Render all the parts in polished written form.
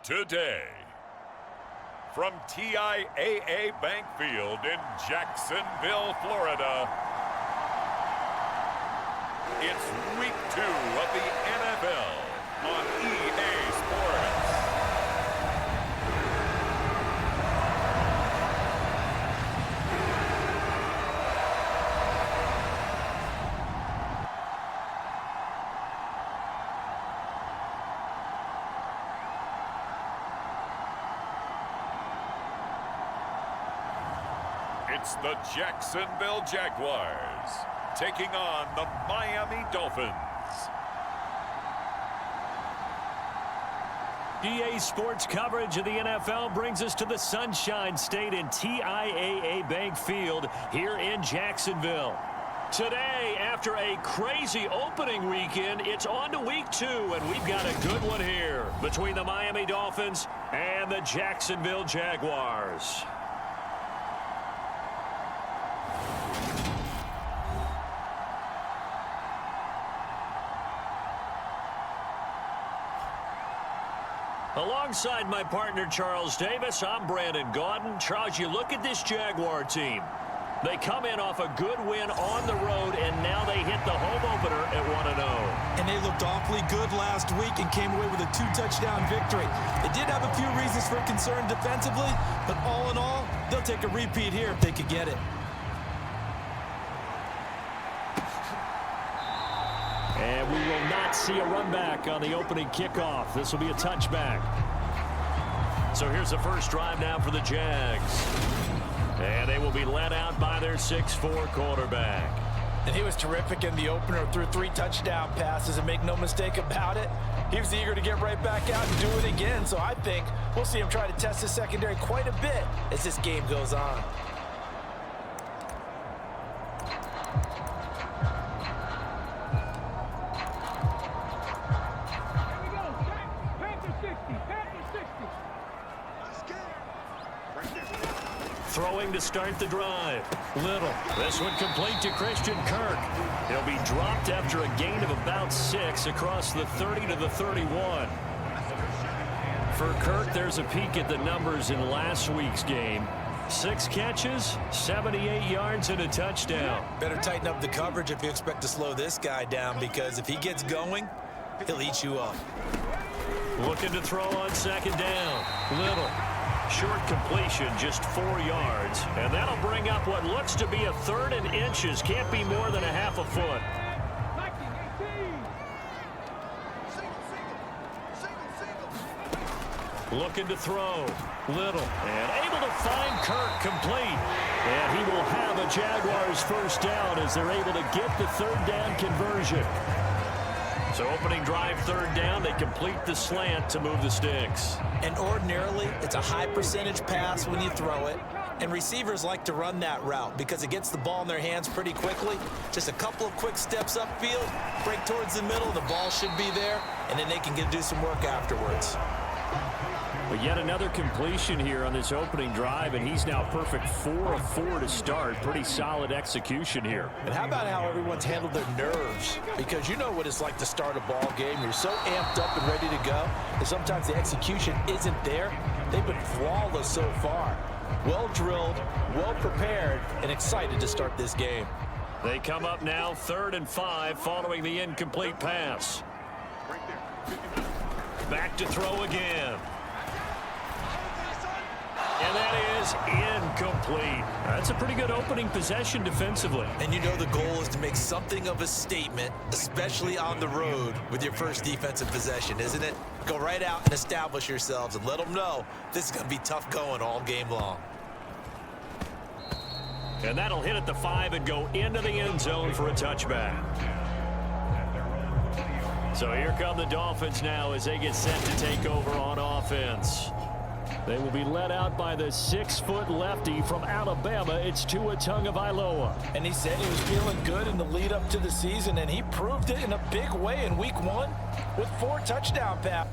today. From TIAA Bank Field in Jacksonville, Florida, it's Week 2 of the NFL on EA Sports. It's the Jacksonville Jaguars taking on the Miami Dolphins. EA Sports coverage of the NFL brings us to the Sunshine State in TIAA Bank Field here in Jacksonville. Today, after a crazy opening weekend, it's on to Week 2, and we've got a good one here between the Miami Dolphins and the Jacksonville Jaguars. Alongside my partner, Charles Davis, I'm Brandon Gaudin. Charles, you look at this Jaguar team. They come in off a good win on the road, and now they hit the home opener at 1-0. And they looked awfully good last week and came away with a 2-touchdown victory. They did have a few reasons for concern defensively, but all in all, they'll take a repeat here if they could get it. And we will not see a run back on the opening kickoff. This will be a touchback. So here's the first drive now for the Jags. And they will be led out by their 6'4" quarterback. And he was terrific in the opener, threw 3 touchdown passes, and make no mistake about it, he was eager to get right back out and do it again. So I think we'll see him try to test his secondary quite a bit as this game goes on. Throwing to start the drive. Little. This one complete to Christian Kirk. He'll be dropped after a gain of about 6 across the 30 to the 31. For Kirk, there's a peek at the numbers in last week's game. 6 catches, 78 yards, and a touchdown. Better tighten up the coverage if you expect to slow this guy down, because if he gets going, he'll eat you up. Looking to throw on second down. Little. Short completion, just 4 yards. And that'll bring up what looks to be a 3rd and inches. Can't be more than a half a foot. Looking to throw. Little. And able to find Kirk complete. And he will have a Jaguars first down as they're able to get the 3rd down conversion. So opening drive 3rd down, they complete the slant to move the sticks. And ordinarily, it's a high percentage pass when you throw it. And receivers like to run that route because it gets the ball in their hands pretty quickly. Just a couple of quick steps upfield, break towards the middle, the ball should be there, and then they can do some work afterwards. But yet another completion here on this opening drive, and he's now perfect 4 of 4 to start. Pretty solid execution here. And how about how everyone's handled their nerves? Because you know what it's like to start a ball game. You're so amped up and ready to go, and sometimes the execution isn't there. They've been flawless so far. Well drilled, well prepared, and excited to start this game. They come up now 3rd and 5 following the incomplete pass. Back to throw again. And that is incomplete. That's a pretty good opening possession defensively. And you know the goal is to make something of a statement, especially on the road with your first defensive possession, isn't it? Go right out and establish yourselves and let them know this is going to be tough going all game long. And that'll hit at the 5 and go into the end zone for a touchback. So here come the Dolphins now as they get set to take over on offense. They will be led out by the 6-foot lefty from Alabama. It's Tua Tagovailoa. And he said he was feeling good in the lead up to the season, and he proved it in a big way in Week 1 with 4 touchdown passes.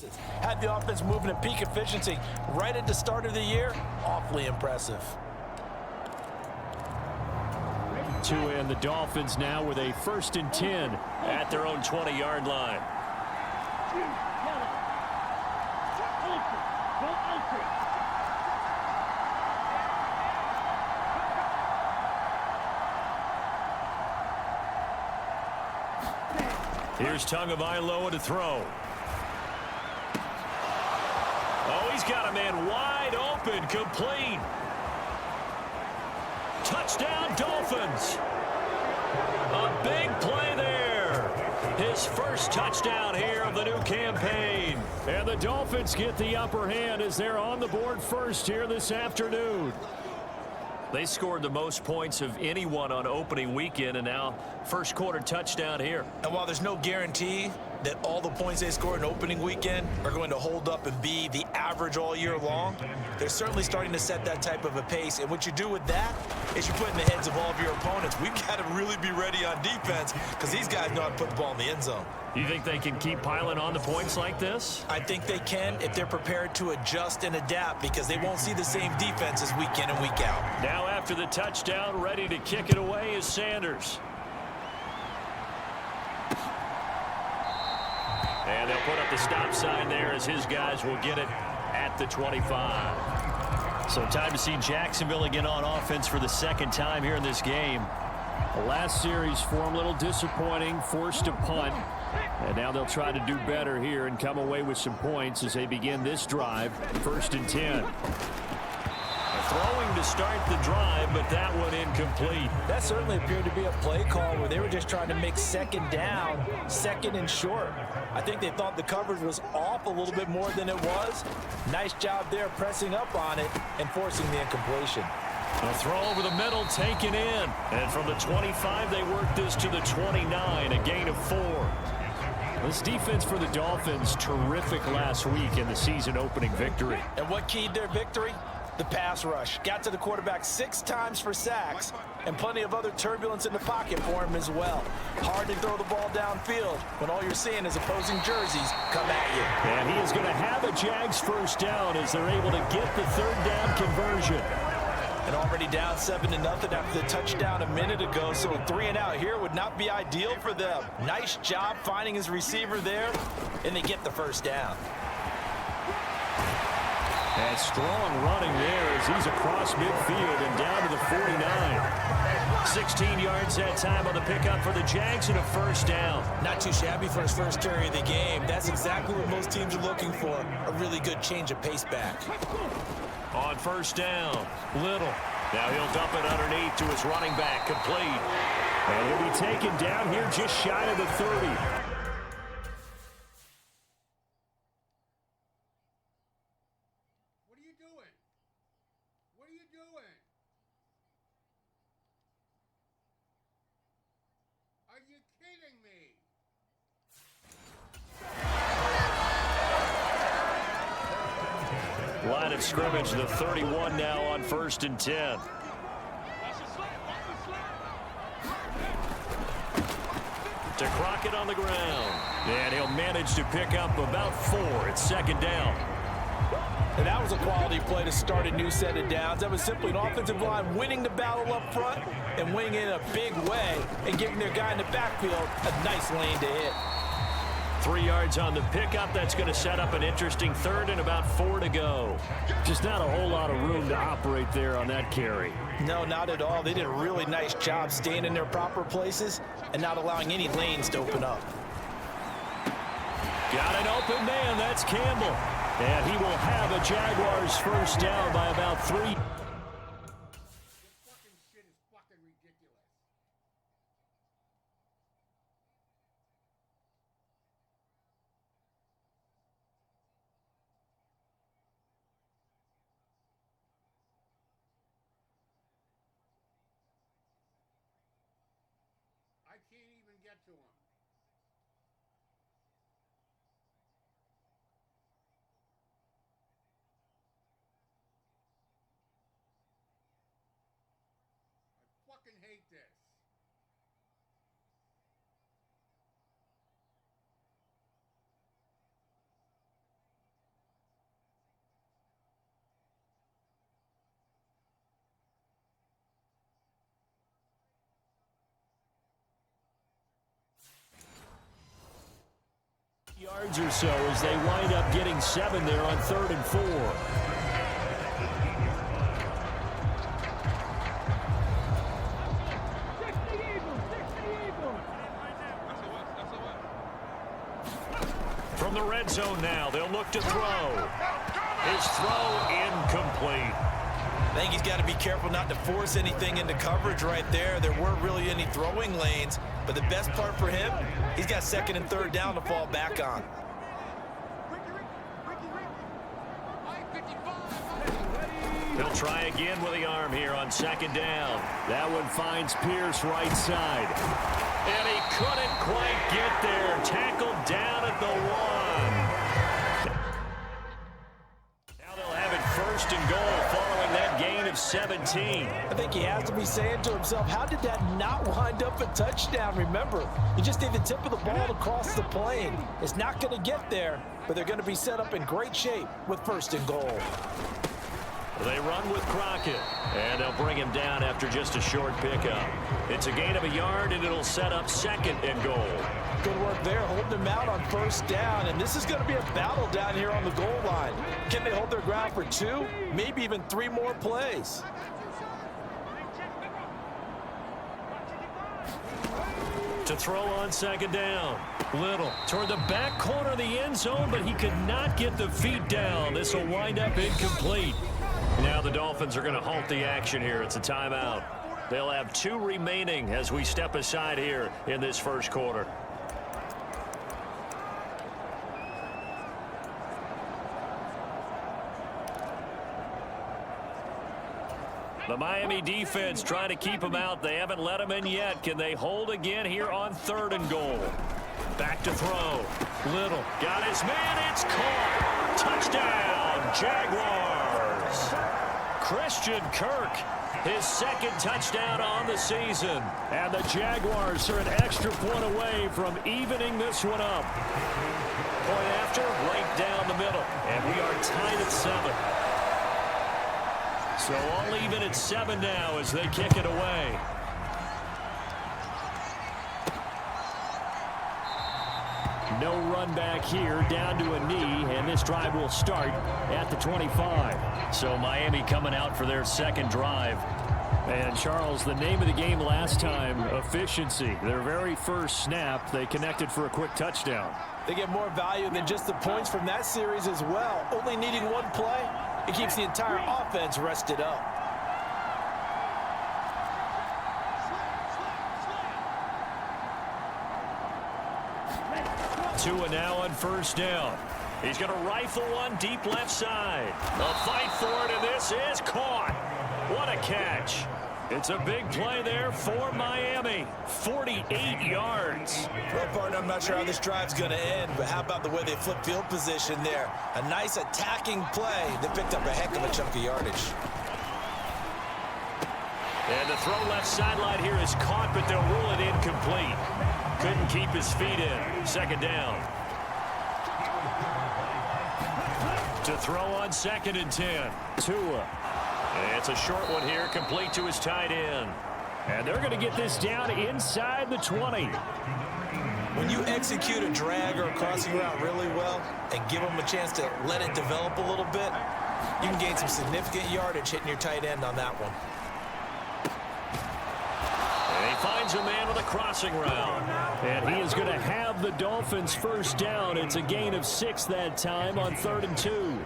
passes. Had the offense moving at peak efficiency right at the start of the year. Awfully impressive. Tua and the Dolphins now with a 1st and 10 at their own 20-yard line. Here's Tagovailoa to throw. Oh, he's got a man wide open, complete. Touchdown, Dolphins. A big play there. His first touchdown here of the new campaign. And the Dolphins get the upper hand as they're on the board first here this afternoon. They scored the most points of anyone on opening weekend, and now first quarter touchdown here. And while there's no guarantee that all the points they scored in opening weekend are going to hold up and be the average all year long, they're certainly starting to set that type of a pace. And what you do with that is you put in the heads of all of your opponents, we've got to really be ready on defense because these guys know how to put the ball in the end zone. You think they can keep piling on the points like this? I think they can if they're prepared to adjust and adapt because they won't see the same defenses week in and week out. Now after the touchdown, ready to kick it away is Sanders. And they'll put up the stop sign there as his guys will get it at the 25. So time to see Jacksonville again on offense for the second time here in this game. The last series for them a little disappointing, forced a punt. And now they'll try to do better here and come away with some points as they begin this drive. 1st and 10. Throwing to start the drive, but that one incomplete. That certainly appeared to be a play call where they were just trying to make second down, second and short. I think they thought the coverage was off a little bit more than it was. Nice job there pressing up on it and forcing the incompletion. A throw over the middle taken in. And from the 25, they work this to the 29, a gain of 4. This defense for the Dolphins, terrific last week in the season-opening victory. And what keyed their victory? The pass rush. Got to the quarterback 6 times for sacks, and plenty of other turbulence in the pocket for him as well. Hard to throw the ball downfield when all you're seeing is opposing jerseys come at you. And he is going to have a Jags first down as they're able to get the 3rd down conversion. And already down 7-0 after the touchdown a minute ago, so a 3 and out here would not be ideal for them. Nice job finding his receiver there, and they get the first down. And strong running there as he's across midfield and down to the 49. 16 yards that time on the pickup for the Jags and a first down. Not too shabby for his first carry of the game. That's exactly what most teams are looking for, a really good change of pace back. On first down, Little. Now he'll dump it underneath to his running back, complete. And he'll be taken down here just shy of the 30. Line of scrimmage, the 31 now on 1st and 10. To Crockett on the ground. And he'll manage to pick up about 4 at 2nd down. And that was a quality play to start a new set of downs. That was simply an offensive line winning the battle up front and winning it in a big way and giving their guy in the backfield a nice lane to hit. 3 yards on the pickup. That's going to set up an interesting 3rd and about 4 to go. Just not a whole lot of room to operate there on that carry. No, not at all. They did a really nice job staying in their proper places and not allowing any lanes to open up. Got an open man. That's Campbell. And he will have a Jaguars first down by about 3. I can't even get to him. I fucking hate this. yards or so as they wind up getting 7 there on 3rd and 4. From the red zone now, they'll look to throw. His throw incomplete. I think he's got to be careful not to force anything into coverage right there. There weren't really any throwing lanes, but the best part for him, he's got 2nd and 3rd down to fall back on. He'll try again with the arm here on 2nd down. That one finds Pierce right side. And he couldn't quite get there. Tackled down at the 1. Now they'll have it 1st and goal following that gain of 17. I think he has to be saying to himself, how did that not wind up a touchdown? Remember, you just need the tip of the ball to cross the plane. It's not going to get there, but they're going to be set up in great shape with 1st and goal. They run with Crockett, and they'll bring him down after just a short pickup. It's a gain of a yard, and it'll set up 2nd and goal. Good work there, holding him out on 1st down, and this is going to be a battle down here on the goal line. Can they hold their ground for 2, maybe even 3 more plays? To throw on 2nd down. Little toward the back corner of the end zone, but he could not get the feet down. This will wind up incomplete. Now the Dolphins are going to halt the action here. It's a timeout. They'll have 2 remaining as we step aside here in this 1st quarter. The Miami defense trying to keep him out. They haven't let him in yet. Can they hold again here on 3rd and goal? Back to throw. Little got his man. It's caught. Touchdown, Jaguars. Christian Kirk, his 2nd touchdown on the season. And the Jaguars are an extra point away from evening this one up. Point after, right down the middle. And we are tied at 7. So all even at 7 now as they kick it away. No run back here, down to a knee, and this drive will start at the 25. So Miami coming out for their 2nd drive. And Charles, the name of the game last time, efficiency. Their very first snap, they connected for a quick touchdown. They get more value than just the points from that series as well. Only needing 1 play, it keeps the entire offense rested up. Tua now on 1st down. He's going to rifle one deep left side. A fight for it, and this is caught. What a catch. It's a big play there for Miami. 48 yards. Well, partner, I'm not sure how this drive's going to end, but how about the way they flip field position there? A nice attacking play that picked up a heck of a chunk of yardage. And the throw left sideline here is caught, but they'll rule it incomplete. Couldn't keep his feet in. 2nd down. To throw on 2nd and 10. Tua. It's a short one here, complete to his tight end. And they're going to get this down inside the 20. When you execute a drag or a crossing route really well and give them a chance to let it develop a little bit, you can gain some significant yardage hitting your tight end on that one. And he finds a man with a crossing route. And he is going to have the Dolphins 1st down. It's a gain of 6 that time on 3rd and 2.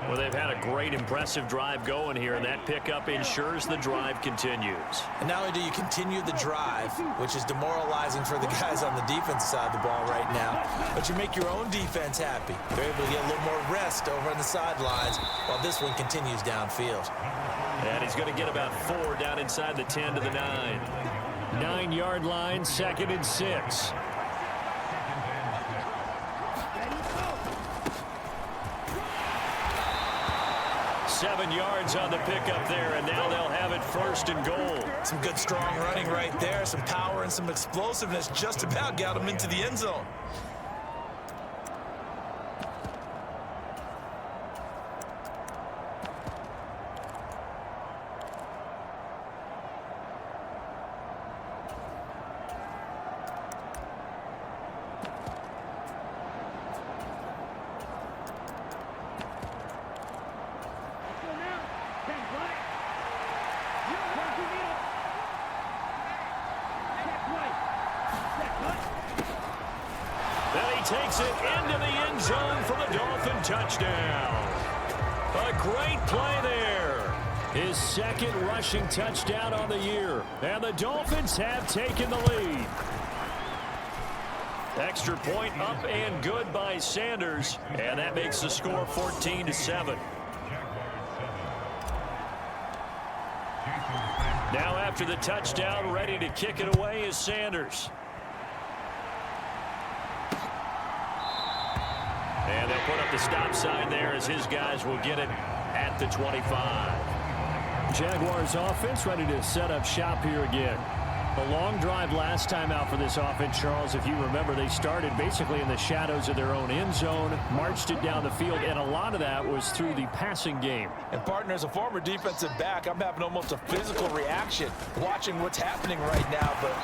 Well, they've had a great, impressive drive going here, and that pickup ensures the drive continues. And not only do you continue the drive, which is demoralizing for the guys on the defense side of the ball right now, but you make your own defense happy. They're able to get a little more rest over on the sidelines while this one continues downfield. And he's going to get about 4 down inside the 10 to the 9. 9-yard line, 2nd and 6. Seven yards on the pickup there, and now they'll have it 1st and goal. Some good, strong running right there. Some power and some explosiveness just about got them into the end zone. takes it into the end zone for the Dolphin touchdown. A great play there. His second rushing touchdown on the year. And the Dolphins have taken the lead. Extra point up and good by Sanders. And that makes the score 14-7. Now after the touchdown, ready to kick it away is Sanders. And they'll put up the stop sign there as his guys will get it at the 25. Jaguars offense ready to set up shop here again. A long drive last time out for this offense, Charles. If you remember, they started basically in the shadows of their own end zone, marched it down the field, and a lot of that was through the passing game. And partner, as a former defensive back, I'm having almost a physical reaction watching what's happening right now. But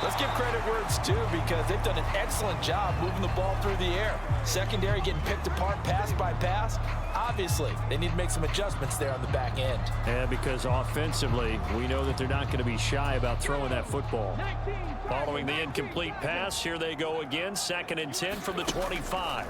let's give credit where it's due, because they've done an excellent job moving the ball through the air. Secondary getting picked apart pass by pass. Obviously, they need to make some adjustments there on the back end. And because offensively, we know that they're not going to be shy about throwing that football. Following the incomplete pass, here they go again. 2nd and 10 from the 25.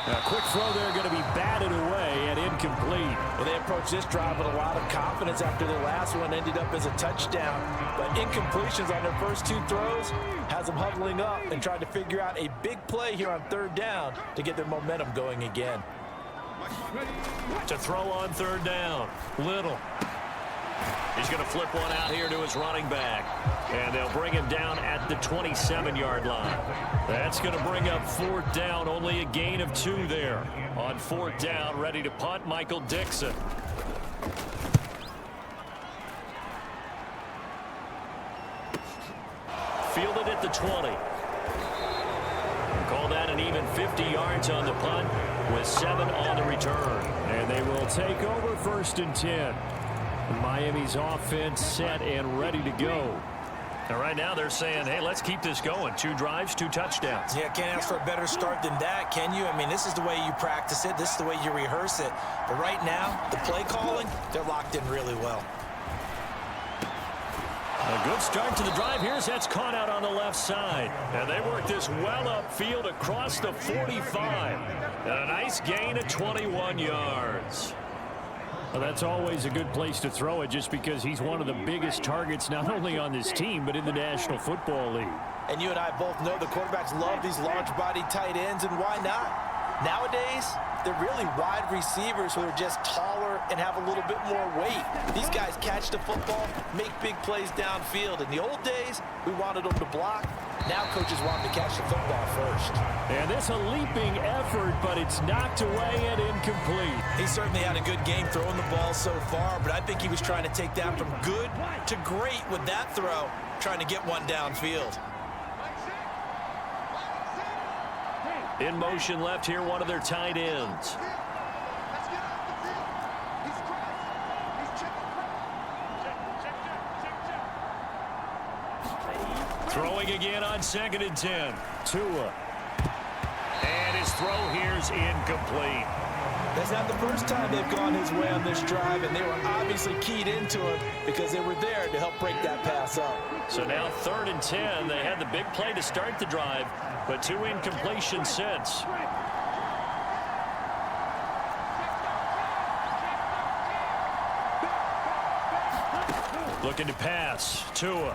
A quick throw there going to be batted away and incomplete. Well, they approached this drive with a lot of confidence after their last one ended up as a touchdown. But incompletions on their first 2 throws has them huddling up and trying to figure out a big play here on 3rd down to get their momentum going again. To throw on 3rd down, Little. He's going to flip one out here to his running back. And they'll bring him down at the 27-yard line. That's going to bring up 4th down. Only a gain of 2 there. On 4th down, ready to punt, Michael Dixon. Fielded at the 20. Call that an even 50 yards on the punt with 7 on the return. And they will take over 1st and 10. Miami's offense set and ready to go. And right now they're saying, hey, let's keep this going. 2 drives, 2 touchdowns. Yeah, can't ask for a better start than that, can you? I mean, this is the way you practice it. This is the way you rehearse it. But right now, the play calling, they're locked in really well. A good start to the drive. Here's that's caught out on the left side. And they work this well upfield across the 45. And a nice gain of 21 yards. Well, that's always a good place to throw it, just because he's one of the biggest targets not only on this team but in the National Football League. And you and I both know the quarterbacks love these large-bodied tight ends, and why not? Nowadays, they're really wide receivers who are just taller and have a little bit more weight. These guys catch the football, make big plays downfield. In the old days, we wanted them to block. Now coaches want them to catch the football first. And this a leaping effort, but it's knocked away and incomplete. He certainly had a good game throwing the ball so far, but I think he was trying to take that from good to great with that throw, trying to get one downfield. In motion left here, one of their tight ends. Throwing again on 2nd and 10. Tua. And his throw here's incomplete. That's not the first time they've gone his way on this drive, and they were obviously keyed into it because they were there to help break that pass up. So now 3rd and 10. They had the big play to start the drive, but 2 incompletions since. Looking to pass. Tua.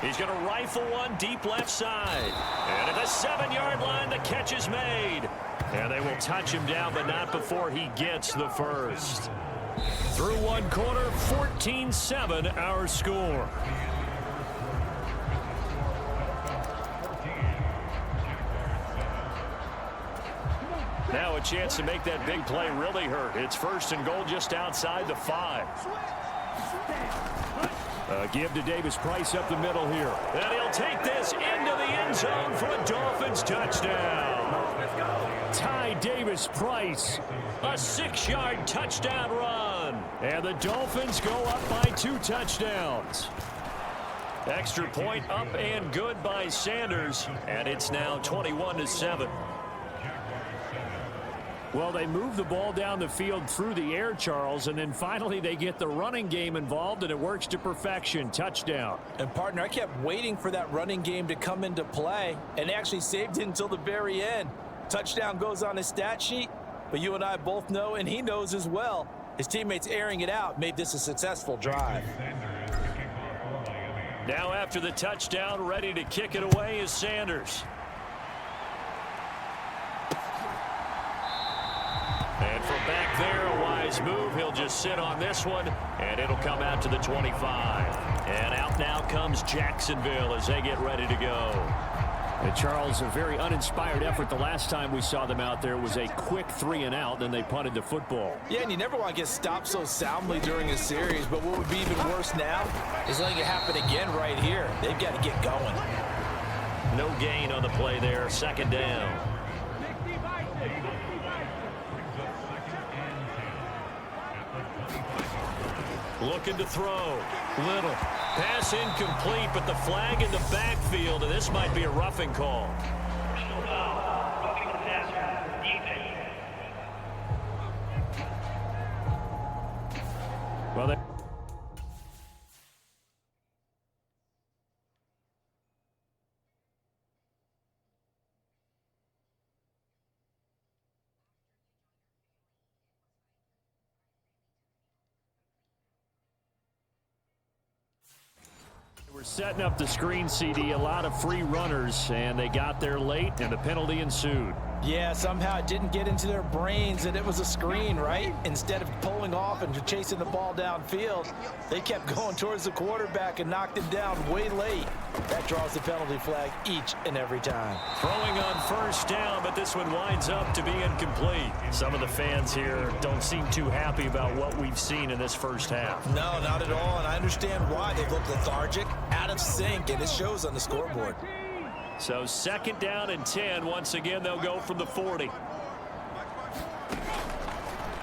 He's going to rifle one deep left side. And at the 7-yard line, the catch is made. And they will touch him down, but not before he gets the first. Through 1 quarter, 14-7 our score. Now a chance to make that big play really hurt. It's 1st and goal just outside the 5. Give to Davis-Price up the middle here. And he'll take this into the end zone for a Dolphins touchdown. Ty Davis-Price. A 6-yard touchdown run. And the Dolphins go up by 2 touchdowns. Extra point up and good by Sanders. And it's now 21-7. Well, they move the ball down the field through the air, Charles, and then finally they get the running game involved, and it works to perfection. Touchdown. And, partner, I kept waiting for that running game to come into play, and actually saved it until the very end. Touchdown goes on his stat sheet, but you and I both know, and he knows as well, his teammates airing it out made this a successful drive. Now after the touchdown, ready to kick it away is Sanders. And from back there, a wise move. He'll just sit on this one, and it'll come out to the 25. And out now comes Jacksonville as they get ready to go. And Charles, a very uninspired effort. The last time we saw them out there was a quick 3 and out, then they punted the football. Yeah, and you never want to get stopped so soundly during a series, but what would be even worse now is letting it happen again right here. They've got to get going. No gain on the play there, second down. Looking to throw. Little. Pass incomplete, but the flag in the backfield, and this might be a roughing call. Well, we're setting up the screen, CD. A lot of free runners, and they got there late, and the penalty ensued. Yeah, somehow it didn't get into their brains that it was a screen, right? Instead of pulling off and chasing the ball downfield, they kept going towards the quarterback and knocked him down way late. That draws the penalty flag each and every time. Throwing on first down, but this one winds up to be incomplete. Some of the fans here don't seem too happy about what we've seen in this first half. No, not at all, and I understand why. They look lethargic, out of sync, and it shows on the scoreboard. So second down and 10. Once again, they'll go from the 40.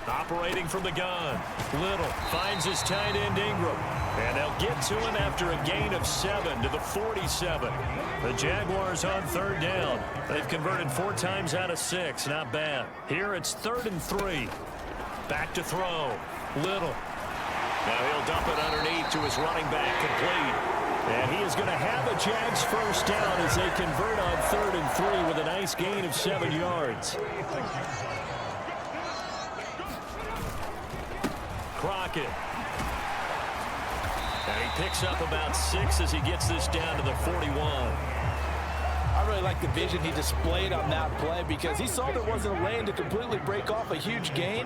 Operating from the gun. Little finds his tight end Ingram. And they'll get to him after a gain of 7 to the 47. The Jaguars on third down. They've converted 4 times out of 6. Not bad. Here it's 3rd and 3. Back to throw. Little. Now he'll dump it underneath to his running back, complete. And he is going to have a Jags first down as they convert on 3rd and 3 with a nice gain of 7 yards. Crockett. And he picks up about 6 as he gets this down to the 41. I really like the vision he displayed on that play because he saw there wasn't a lane to completely break off a huge gain.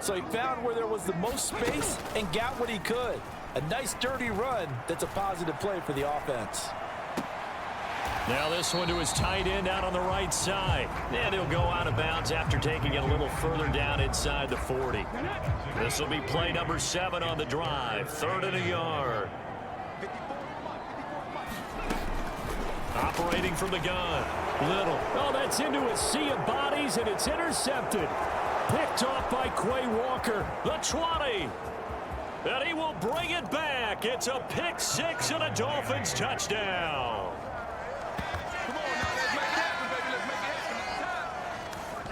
So he found where there was the most space and got what he could. A nice dirty run that's a positive play for the offense. Now this one to his tight end out on the right side. And he'll go out of bounds after taking it a little further down inside the 40. This will be play number 7 on the drive. 3rd and a yard. Operating from the gun. Little. Oh, that's into a sea of bodies, and it's intercepted. Picked off by Quay Walker. The 20. And he will bring it back. It's a pick 6 and a Dolphins touchdown.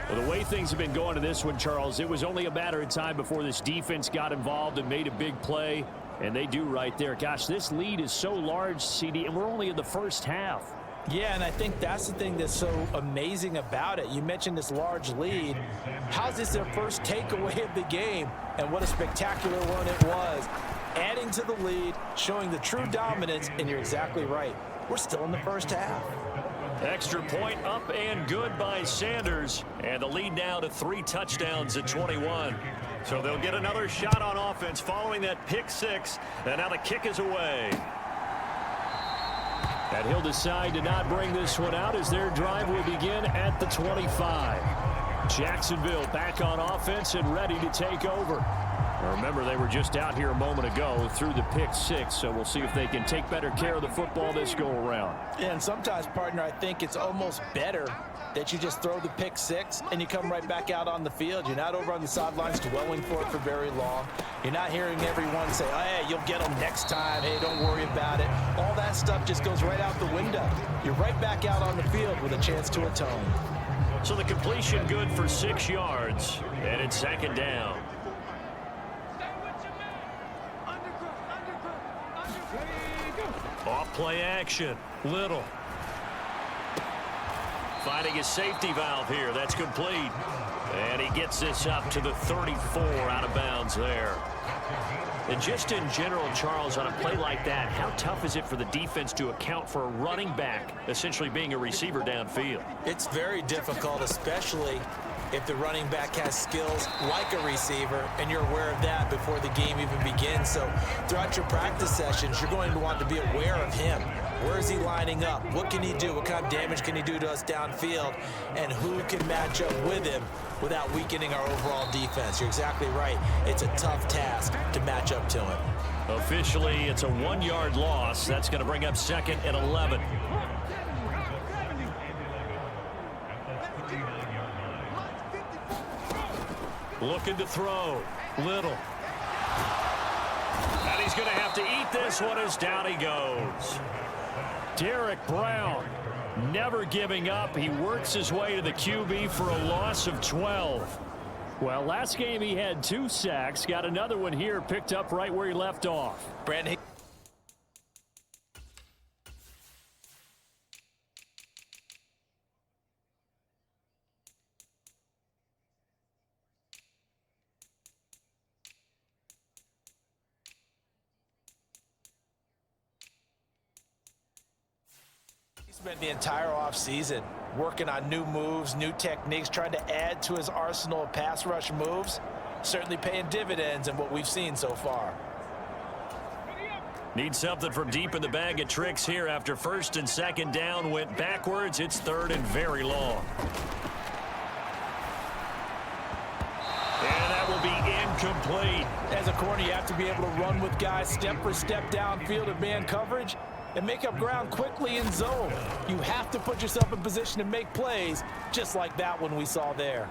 Well, the way things have been going to this one, Charles, it was only a matter of time before this defense got involved and made a big play. And they do right there. Gosh, this lead is so large, CD, and we're only in the first half. Yeah, and I think that's the thing that's so amazing about it. You mentioned this large lead. How's this their first takeaway of the game? And what a spectacular one it was. Adding to the lead, showing the true dominance, and you're exactly right. We're still in the first half. Extra point up and good by Sanders. And the lead now to 3 touchdowns at 21. So they'll get another shot on offense following that pick 6. And now the kick is away. And he'll decide to not bring this one out as their drive will begin at the 25. Jacksonville back on offense and ready to take over. Now remember, they were just out here a moment ago through the pick 6, so we'll see if they can take better care of the football this go around. Yeah, and sometimes, partner, I think it's almost better that you just throw the pick 6 and you come right back out on the field. You're not over on the sidelines dwelling for it for very long. You're not hearing everyone say, oh, hey, you'll get them next time. Hey, don't worry about it. All that stuff just goes right out the window. You're right back out on the field with a chance to atone. So the completion good for 6 yards, and it's second down. Off play action. Little. Finding his safety valve here. That's complete. And he gets this up to the 34 out of bounds there. And just in general, Charles, on a play like that, how tough is it for the defense to account for a running back essentially being a receiver downfield? It's very difficult, especially if the running back has skills like a receiver, and you're aware of that before the game even begins. So throughout your practice sessions, you're going to want to be aware of him. Where is he lining up? What can he do? What kind of damage can he do to us downfield? And who can match up with him without weakening our overall defense? You're exactly right. It's a tough task to match up to him. Officially, it's a 1-yard loss. That's going to bring up 2nd and 11. Looking to throw. Little. And he's going to have to eat this one as down he goes. Derek Brown never giving up. He works his way to the QB for a loss of 12. Well, last game he had 2 sacks. Got another one here, picked up right where he left off. Brandon. Spent the entire offseason working on new moves, new techniques, trying to add to his arsenal of pass rush moves. Certainly paying dividends in what we've seen so far. Need something from deep in the bag of tricks here after 1st and 2nd down. Went backwards. It's 3rd and very long. And that will be incomplete. As a corner, you have to be able to run with guys step for step downfield in man coverage and make up ground quickly in zone. You have to put yourself in position to make plays, just like that one we saw there.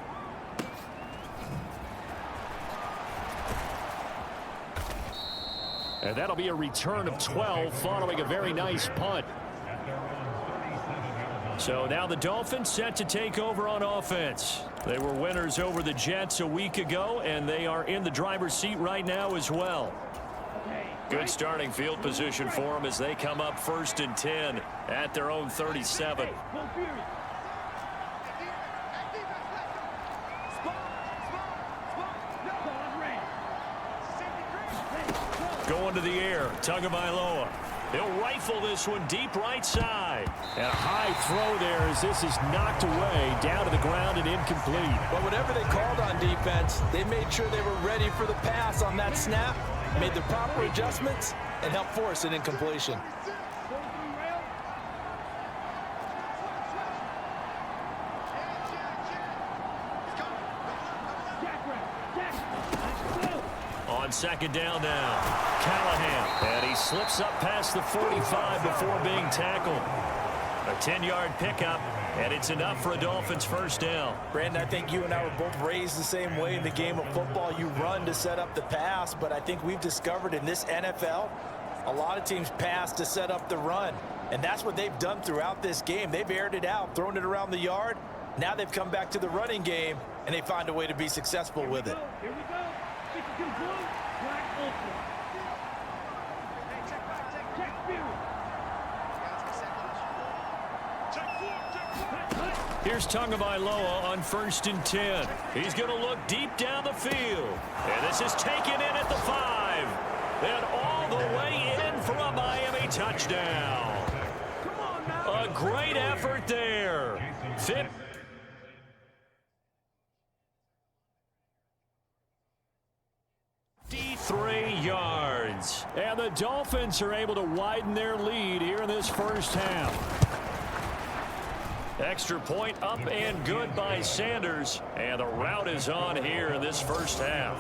And that'll be a return of 12 following a very nice punt. So now the Dolphins set to take over on offense. They were winners over the Jets a week ago, and they are in the driver's seat right now as well. Good starting field position for them as they come up 1st and 10 at their own 37. Going to the air, Tagovailoa. He'll rifle this one deep right side. And a high throw there as this is knocked away, down to the ground and incomplete. But whatever they called on defense, they made sure they were ready for the pass on that snap, made the proper adjustments, and helped force an incompletion. On 2nd down now, Callahan. And he slips up past the 45 before being tackled. A 10-yard pickup, and it's enough for a Dolphins 1st down. Brandon, I think you and I were both raised the same way in the game of football. You run to set up the pass, but I think we've discovered in this NFL, a lot of teams pass to set up the run. And that's what they've done throughout this game. They've aired it out, thrown it around the yard. Now they've come back to the running game, and they find a way to be successful with it. Here we go. Black Ultra. Here's Tagovailoa on 1st and 10. He's going to look deep down the field. And this is taken in at the 5. And all the way in for a Miami touchdown. A great effort there. 53 yards. And the Dolphins are able to widen their lead here in this 1st half. Extra point up and good by Sanders. And the route is on here in this 1st half.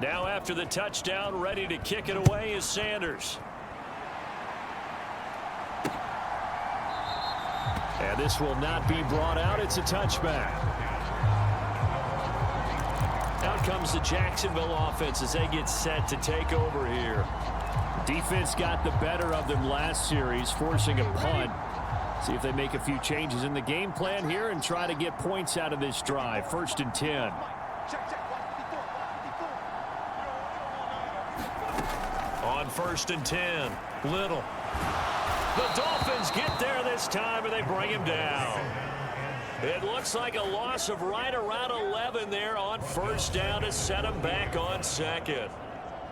Now after the touchdown, ready to kick it away is Sanders. And this will not be brought out. It's a touchback. Out comes the Jacksonville offense as they get set to take over here. Defense got the better of them last series, forcing a punt. See if they make a few changes in the game plan here and try to get points out of this drive. 1st and 10. On 1st and 10, Little. The Dolphins get there this time, and they bring him down. It looks like a loss of right around 11 there on 1st down to set him back on 2nd.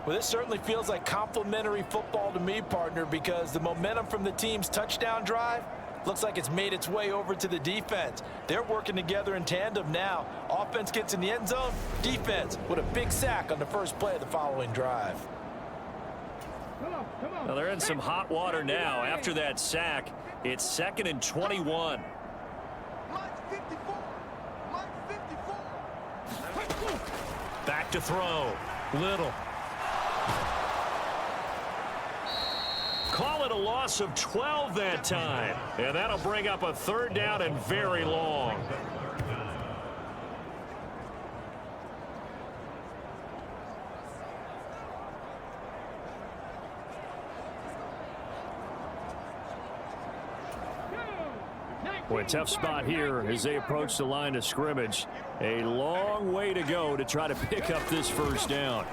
Well, this certainly feels like complimentary football to me, partner, because the momentum from the team's touchdown drive looks like it's made its way over to the defense. They're working together in tandem now. Offense gets in the end zone. Defense with a big sack on the first play of the following drive. Well, they're in some hot water now. After that sack, it's 2nd and 21. Back to throw. Little. Call it a loss of 12 that time. And that'll bring up a 3rd down and very long. Boy, tough spot here as they approach the line of scrimmage. A long way to go to try to pick up this 1st down.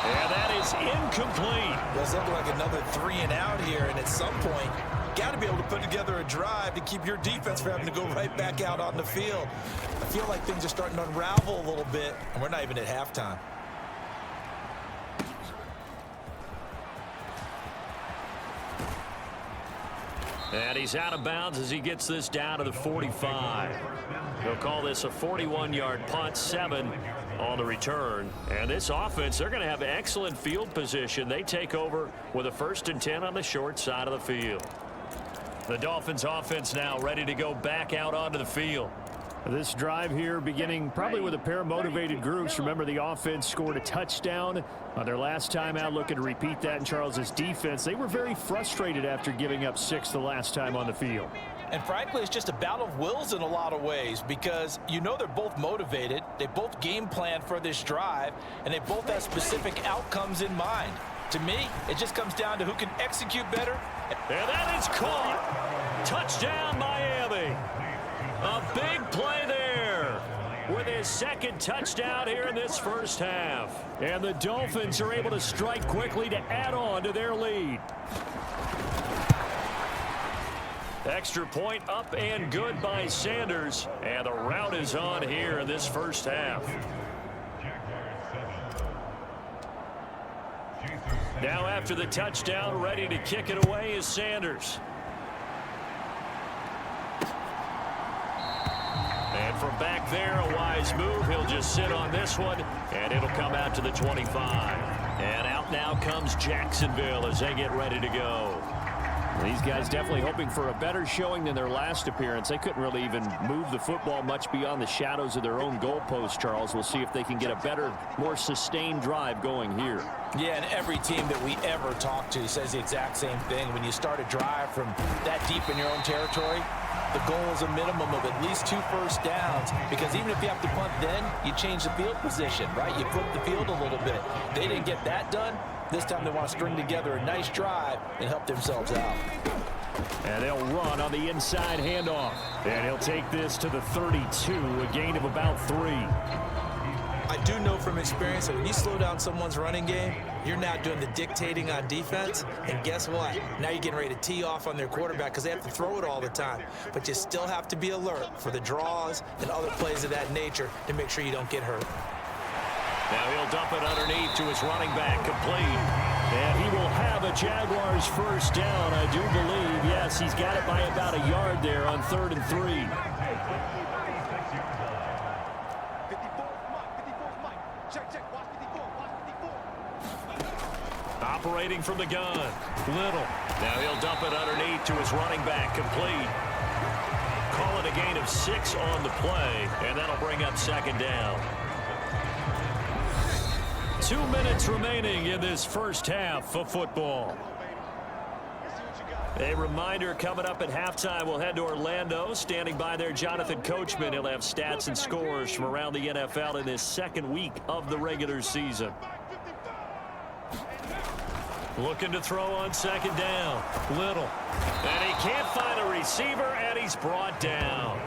And that is incomplete. Does look like another 3 and out here, and at some point, got to be able to put together a drive to keep your defense from having to go right back out on the field. I feel like things are starting to unravel a little bit, and we're not even at halftime. And he's out of bounds as he gets this down to the 45. They'll call this a 41-yard punt, 7 on the return. And this offense, they're going to have excellent field position. They take over with a 1st and 10 on the short side of the field. The Dolphins offense now ready to go back out onto the field. This drive here beginning probably with a pair of motivated groups. Remember, the offense scored a touchdown on their last time out, looking to repeat that in Charles's defense. They were very frustrated after giving up 6 the last time on the field. And frankly, it's just a battle of wills in a lot of ways because you know they're both motivated. They both game plan for this drive, and they both have specific outcomes in mind. To me, it just comes down to who can execute better. And that is caught. Touchdown, Miami. A big play there with his 2nd touchdown here in this 1st half. And the Dolphins are able to strike quickly to add on to their lead. Extra point up and good by Sanders. And the rout is on here in this 1st half. Now after the touchdown, ready to kick it away is Sanders. And from back there, a wise move. He'll just sit on this one, and it'll come out to the 25. And out now comes Jacksonville as they get ready to go. These guys definitely hoping for a better showing than their last appearance. They couldn't really even move the football much beyond the shadows of their own goalpost, Charles. We'll see if they can get a better, more sustained drive going here. Yeah, and every team that we ever talk to says the exact same thing. When you start a drive from that deep in your own territory, the goal is a minimum of at least 2 first downs, because even if you have to punt then, you change the field position, right? You flip the field a little bit. They didn't get that done. This time they want to string together a nice drive and help themselves out. And they'll run on the inside handoff. And he'll take this to the 32, a gain of about 3. I do know from experience that when you slow down someone's running game, you're now doing the dictating on defense. And guess what? Now you're getting ready to tee off on their quarterback because they have to throw it all the time. But you still have to be alert for the draws and other plays of that nature to make sure you don't get hurt. Now he'll dump it underneath to his running back, complete. And he will have a Jaguars first down, I do believe. Yes, he's got it by about a yard there on 3rd and 3. Operating from the gun, Little. Now he'll dump it underneath to his running back, complete. Call it a gain of 6 on the play, and that'll bring up 2nd down. 2 minutes remaining in this first half of football. A reminder, coming up at halftime, we'll head to Orlando. Standing by there, Jonathan Coachman. He'll have stats and scores from around the NFL in this 2nd week of the regular season. Looking to throw on second down. Little. And he can't find a receiver, and he's brought down.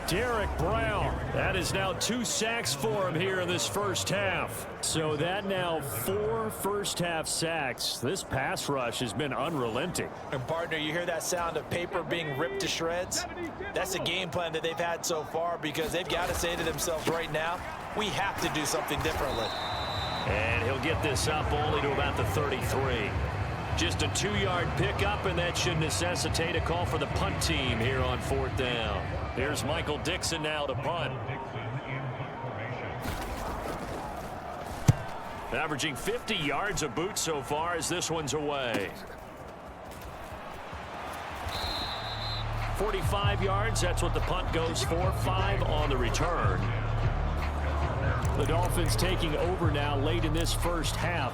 Derek Brown. That is now 2 sacks for him here in this first half. So that now 4 first-half sacks. This pass rush has been unrelenting. And, partner, you hear that sound of paper being ripped to shreds? That's the game plan that they've had so far because they've got to say to themselves right now, we have to do something differently. And he'll get this up only to about the 33. Just a 2-yard pickup, and that should necessitate a call for the punt team here on 4th down. Here's Michael Dixon now to punt. Averaging 50 yards a boot so far as this one's away. 45 yards, that's what the punt goes for. 5 on the return. The Dolphins taking over now late in this first half.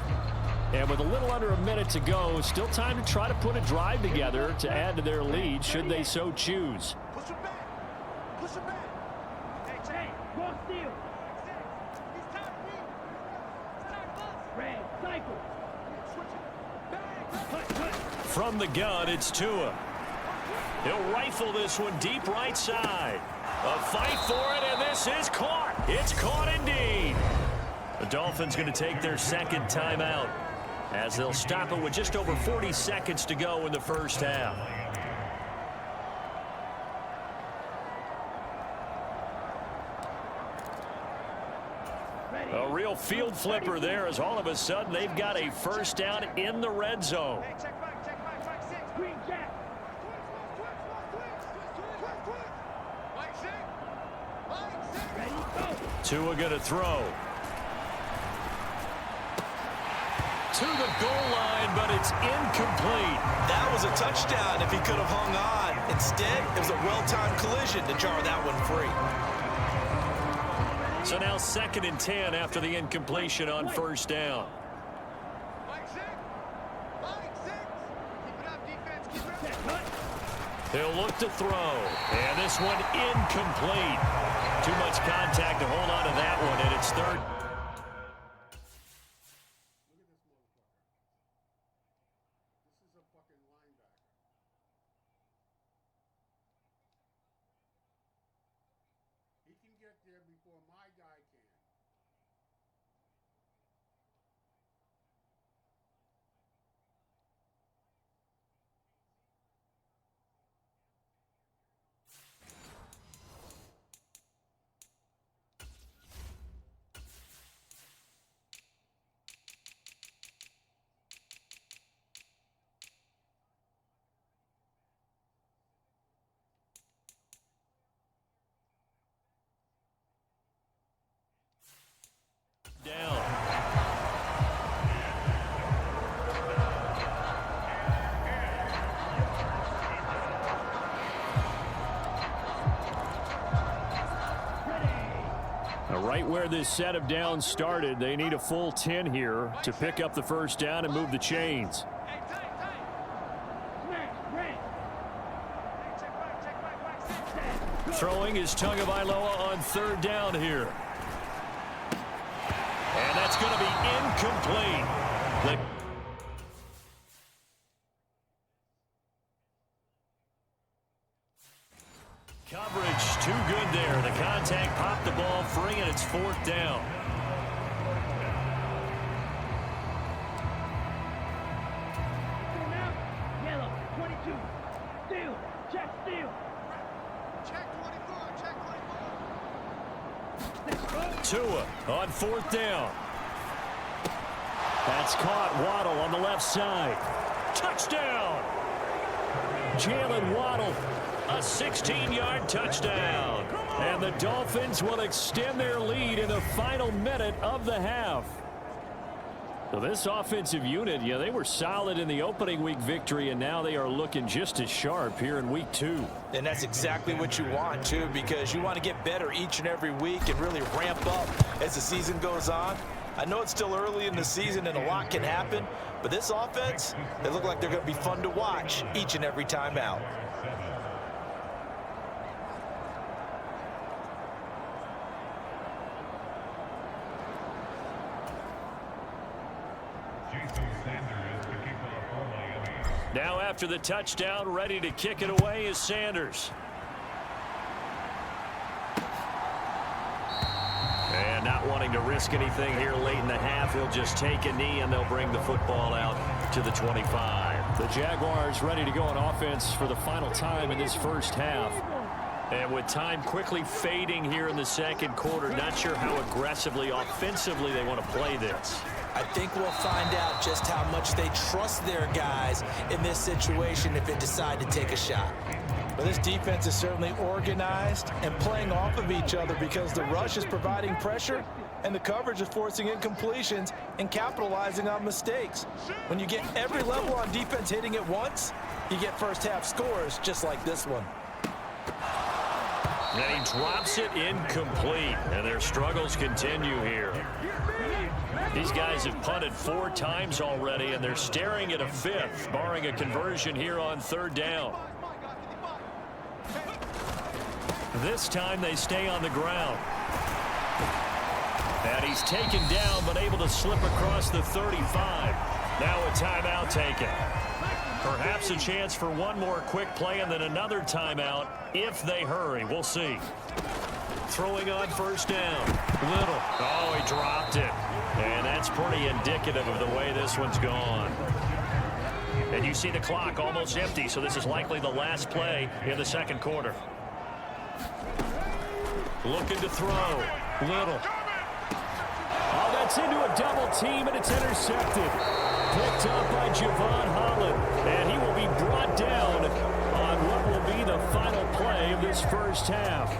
And with a little under a minute to go, still time to try to put a drive together to add to their lead should they so choose. Push him back. Push him back. Hey, cross steal. Red, cycle. From the gun, it's Tua. He'll rifle this one deep right side. A fight for it, and this is caught. It's caught indeed. The Dolphins going to take their second timeout as they'll stop it with just over 40 seconds to go in the first half. A real field flipper there as all of a sudden they've got a first down in the red zone. Green jack. Ready, go. Tua going to throw. To the goal line, but it's incomplete. That was a touchdown if he could have hung on. Instead, it was a well-timed collision to jar that one free. So now 2nd and 10 after the incompletion on first down. He'll look to throw. And this one incomplete. Too much contact to hold on to that one, and it's 3rd. This is a fucking linebacker. He can get there before my guy can. Down. Now, right where this set of downs started, they need a full 10 here to pick up the first down and move the chains. Smash, red. Throwing is Tagovailoa on 3rd down here. And that's going to be incomplete. Coverage too good there. The contact popped the ball free, and it's 4th down. Come out. Yellow, 22. Steal. Check steal. Check 24, check 24. Let's go. Tua on 4th down. That's caught. Waddle on the left side. Touchdown! Jalen Waddle, a 16-yard touchdown. And the Dolphins will extend their lead in the final minute of the half. So this offensive unit, yeah, they were solid in the opening week victory, and now they are looking just as sharp here in week 2. And that's exactly what you want, too, because you want to get better each and every week and really ramp up as the season goes on. I know it's still early in the season and a lot can happen, but this offense, they look like they're going to be fun to watch each and every time out. Jason Sanders, the kicker. Now after the touchdown, ready to kick it away is Sanders. And not wanting to risk anything here late in the half, he'll just take a knee and they'll bring the football out to the 25. The Jaguars ready to go on offense for the final time in this first half. And with time quickly fading here in the second quarter, not sure how aggressively, offensively they want to play this. I think we'll find out just how much they trust their guys in this situation if they decide to take a shot. But this defense is certainly organized and playing off of each other because the rush is providing pressure and the coverage is forcing incompletions and capitalizing on mistakes. When you get every level on defense hitting at once, you get first half scores just like this one. And he drops it incomplete, and their struggles continue here. These guys have punted 4 times already, and they're staring at a 5th, barring a conversion here on 3rd down. This time they stay on the ground. And he's taken down, but able to slip across the 35. Now a timeout taken. Perhaps a chance for one more quick play and then another timeout if they hurry. We'll see. Throwing on 1st down. Little. Oh, he dropped it. And that's pretty indicative of the way this one's gone. And you see the clock almost empty, so this is likely the last play in the second quarter. Looking to throw. Little. Oh, that's into a double team, and it's intercepted. Picked up by Javon Holland, and he will be brought down on what will be the final play of this first half.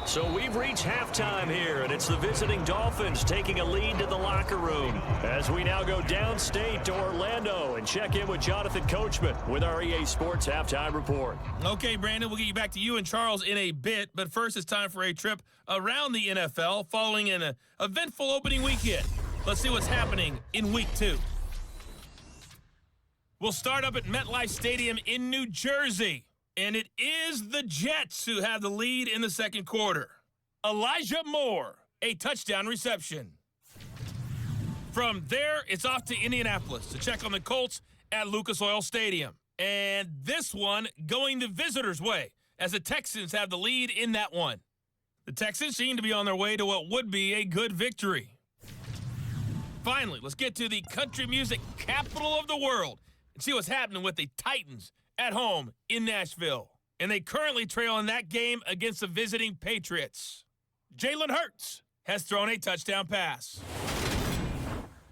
So we've reached halftime here, and it's the visiting Dolphins taking a lead to the locker room as we now go downstate to Orlando and check in with Jonathan Coachman with our EA Sports Halftime Report. Okay, Brandon, we'll get you back to you and Charles in a bit, but first it's time for a trip around the NFL following an eventful opening weekend. Let's see what's happening in Week 2. We'll start up at MetLife Stadium in New Jersey. And it is the Jets who have the lead in the second quarter. Elijah Moore, a touchdown reception. From there, it's off to Indianapolis to check on the Colts at Lucas Oil Stadium. And this one going the visitors' way as the Texans have the lead in that one. The Texans seem to be on their way to what would be a good victory. Finally, let's get to the country music capital of the world and see what's happening with the Titans at home in Nashville. And they currently trail in that game against the visiting Patriots. Jalen Hurts has thrown a touchdown pass.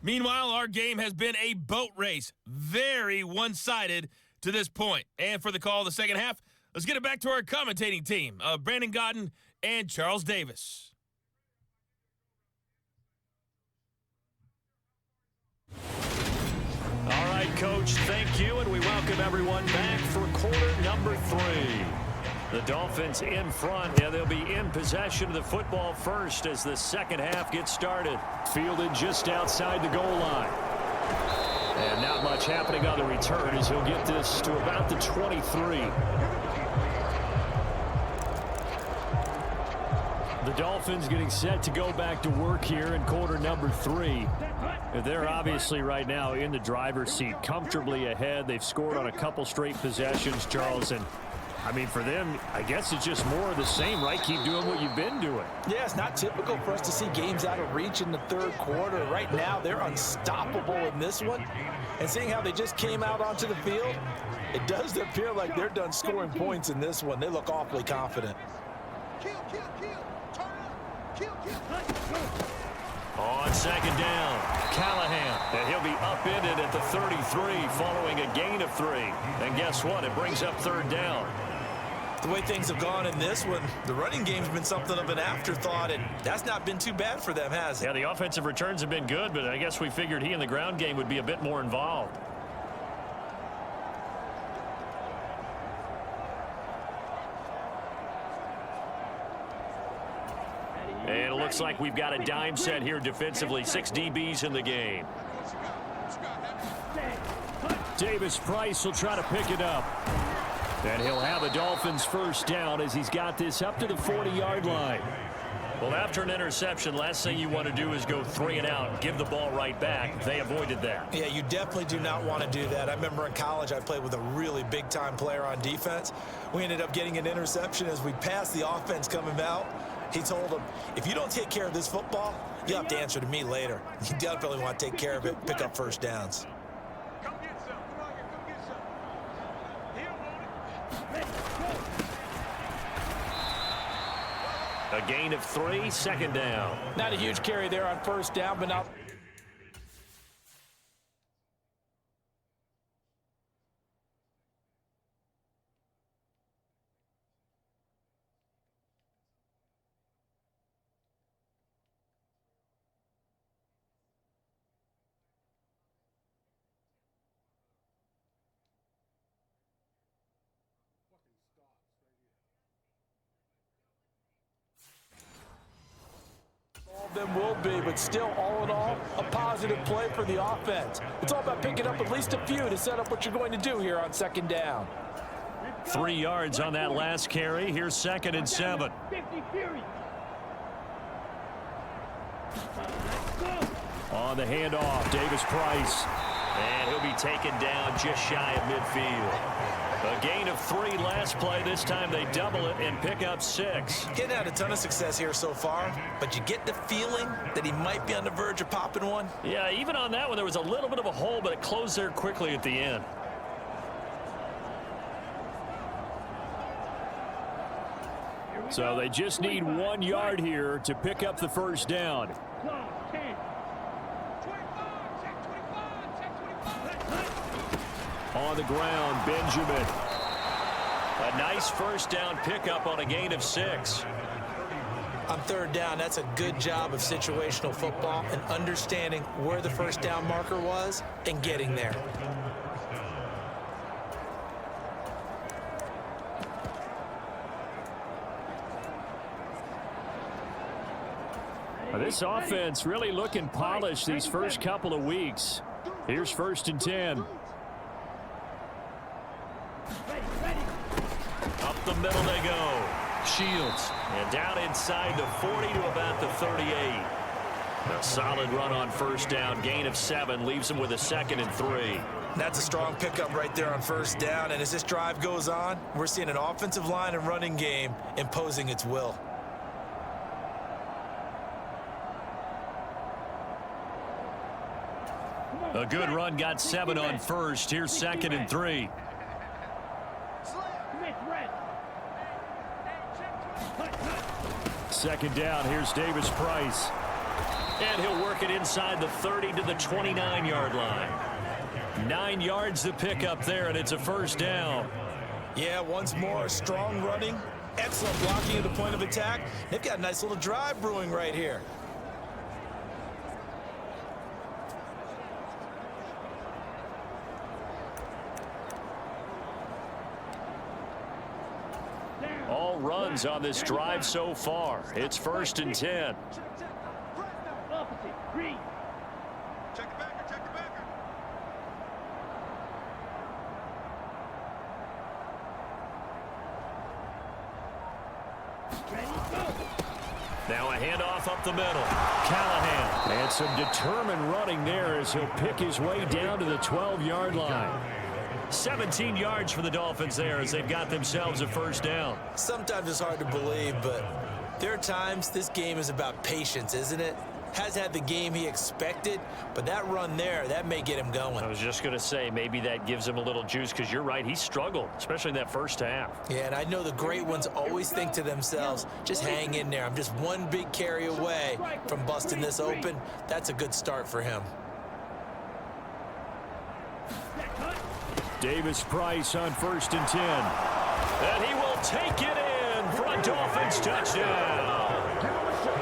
Meanwhile, our game has been a boat race. Very one-sided to this point. And for the call of the second half, let's get it back to our commentating team of Brandon Godden and Charles Davis. All right, Coach, thank you, and we welcome everyone back for quarter number 3. The Dolphins in front, and they'll be in possession of the football first as the second half gets started. Fielded just outside the goal line. And not much happening on the return as he'll get this to about the 23. The Dolphins getting set to go back to work here in quarter number 3. They're obviously right now in the driver's seat, comfortably ahead. They've scored on a couple straight possessions, Charles. And, I mean, for them, I guess it's just more of the same, right? Keep doing what you've been doing. Yeah, it's not typical for us to see games out of reach in the third quarter. Right now, they're unstoppable in this one. And seeing how they just came out onto the field, it does appear like they're done scoring points in this one. They look awfully confident. On second down, Callahan, and he'll be upended at the 33 following a gain of 3. And guess what? It brings up third down. The way things have gone in this one, the running game's been something of an afterthought, and that's not been too bad for them, has it? Yeah, the offensive returns have been good, but I guess we figured he in the ground game would be a bit more involved. And it looks like we've got a dime set here defensively. 6 DBs in the game. Davis Price will try to pick it up. And he'll have a Dolphins first down as he's got this up to the 40-yard line. Well, after an interception, last thing you want to do is go 3 and out, give the ball right back. They avoided that. Yeah, you definitely do not want to do that. I remember in college I played with a really big-time player on defense. We ended up getting an interception as we passed the offense coming out. He told him, if you don't take care of this football, you'll have to answer to me later. You definitely want to take care of it, pick up first downs. Come get some. Come on here, come get some. Here, want it. A gain of 3, second down. Not a huge carry there on first down, but now them will be, but still, all in all, a positive play for the offense. It's all about picking up at least a few to set up what you're going to do here on second down. 3 yards on that last carry. Here's 2nd and 7. 50 Fury. On the handoff, Davis Price. And he'll be taken down just shy of midfield. A gain of 3 last play. This time they double it and pick up 6. Getting had a ton of success here so far, but you get the feeling that he might be on the verge of popping one. Yeah, even on that one, there was a little bit of a hole, but it closed there quickly at the end. So they just need 1 yard here to pick up the first down. 10. 25, check 25, check 25. On the ground, Benjamin. A nice first down pickup on a gain of 6. On third down, that's a good job of situational football and understanding where the first down marker was and getting there. This offense really looking polished these first couple of weeks. Here's 1st and 10. Up the middle they go. Shields. And down inside the 40 to about the 38. A solid run on first down. Gain of 7 leaves them with a 2nd and 3. That's a strong pickup right there on first down. And as this drive goes on, we're seeing an offensive line and running game imposing its will. A good run, got 7 on first. Here's 2nd and 3. Second down, here's Davis Price. And he'll work it inside the 30 to the 29-yard line. 9 yards to pick up there, and it's a first down. Yeah, once more, strong running, excellent blocking at the point of attack. They've got a nice little drive brewing right here. All runs on this drive so far. It's 1st and 10. Check the backer, check the backer. Now a handoff up the middle. Callahan. And some determined running there as he'll pick his way down to the 12-yard line. 17 yards for the Dolphins there as they've got themselves a first down. Sometimes it's hard to believe, but there are times this game is about patience, isn't it? Has had the game he expected, but that run there, that may get him going. I was just going to say, maybe that gives him a little juice because you're right, he struggled, especially in that first half. Yeah, and I know the great ones always think to themselves, just hang in there. I'm just one big carry away from busting this open. That's a good start for him. Davis Price on 1st and 10. And he will take it in for a Dolphins touchdown.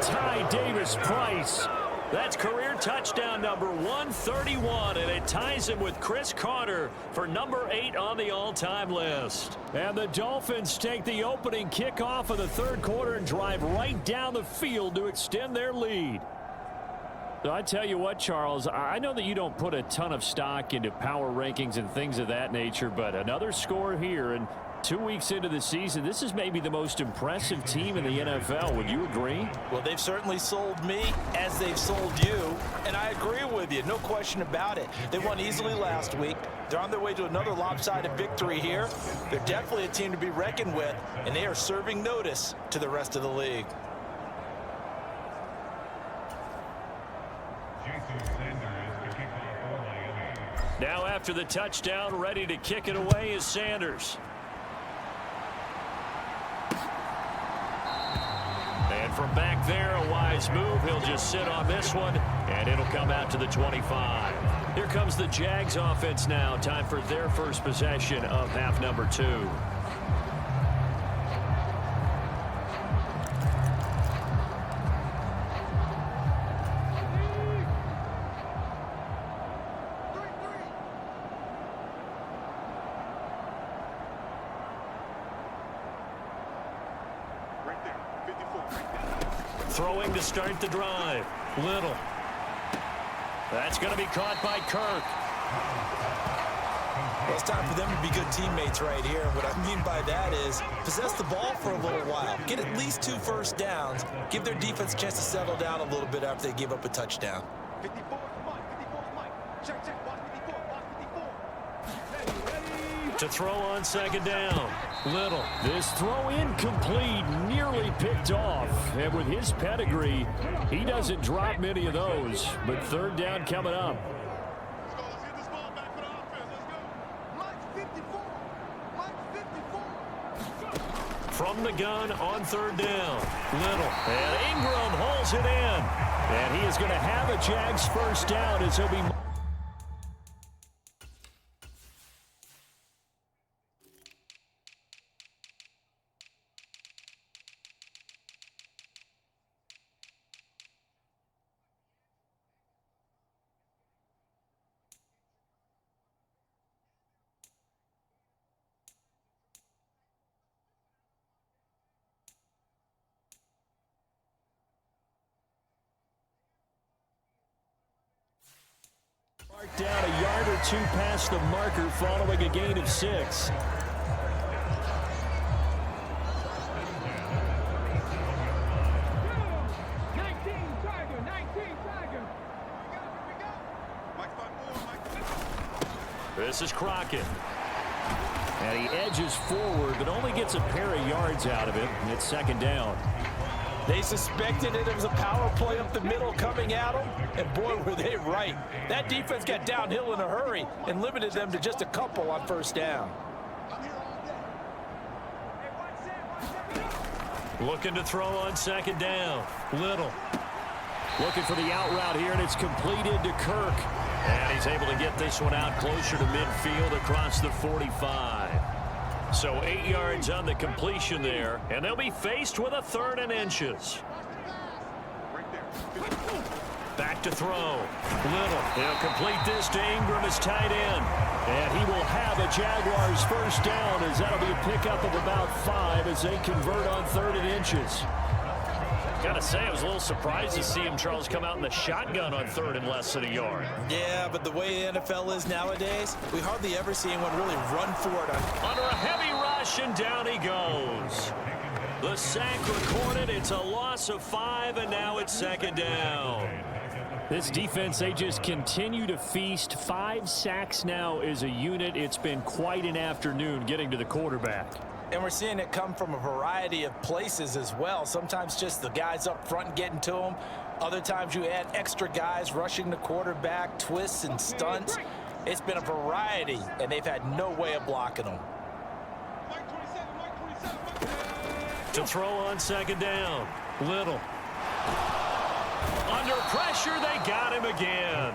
Ty Davis Price. That's career touchdown number 131, and it ties him with Chris Carter for number 8 on the all-time list. And the Dolphins take the opening kickoff of the third quarter and drive right down the field to extend their lead. So I tell you what, Charles, I know that you don't put a ton of stock into power rankings and things of that nature, but another score here, and 2 weeks into the season, this is maybe the most impressive team in the NFL. Would you agree? Well, they've certainly sold me as they've sold you, and I agree with you. No question about it. They won easily last week. They're on their way to another lopsided victory here. They're definitely a team to be reckoned with, and they are serving notice to the rest of the league. Now after the touchdown, ready to kick it away is Sanders. And from back there, a wise move. He'll just sit on this one, and it'll come out to the 25. Here comes the Jags offense now. Time for their first possession of half number 2. Throwing to start the drive. Little. That's going to be caught by Kirk. Well, it's time for them to be good teammates right here. And what I mean by that is possess the ball for a little while. Get at least 2 first downs. Give their defense a chance to settle down a little bit after they give up a touchdown. 54 is Mike. 54 is Mike. Check, check. Watch 54. Watch 54. Ready. To throw on second down. Little. This throw incomplete, nearly picked off. And with his pedigree, he doesn't drop many of those. But third down coming up. Let's go. Let's get this ball back for the offense. Let's go. Mike 54. Mike 54. From the gun on third down. Little. And Ingram hauls it in. And he is going to have a Jags first down as he'll be... Down a yard or 2 past the marker following a gain of 6. This is Crockett. And he edges forward, but only gets a pair of yards out of it, and it's second down. They suspected it was a power play up the middle coming at them, and boy, were they right. That defense got downhill in a hurry and limited them to just a couple on first down. Looking to throw on second down. Little. Looking for the out route here, and it's completed to Kirk. And he's able to get this one out closer to midfield across the 45. So 8 yards on the completion there, and they'll be faced with a 3rd and inches. Back to throw. Little. He'll complete this to Ingram as tight end. And he will have a Jaguars first down as that'll be a pickup of about 5 as they convert on 3rd and inches. Gotta say, I was a little surprised to see him, Charles, come out in the shotgun on 3rd and less than a yard. Yeah, but the way the NFL is nowadays, we hardly ever see anyone really run for it. Under a heavy rush, and down he goes. The sack recorded. It's a loss of 5, and now it's second down. This defense, they just continue to feast. 5 sacks now as a unit. It's been quite an afternoon getting to the quarterback. And we're seeing it come from a variety of places as well. Sometimes just the guys up front getting to them. Other times you add extra guys rushing the quarterback, twists and stunts. It's been a variety, and they've had no way of blocking them. To throw on second down. Little. Under pressure, they got him again.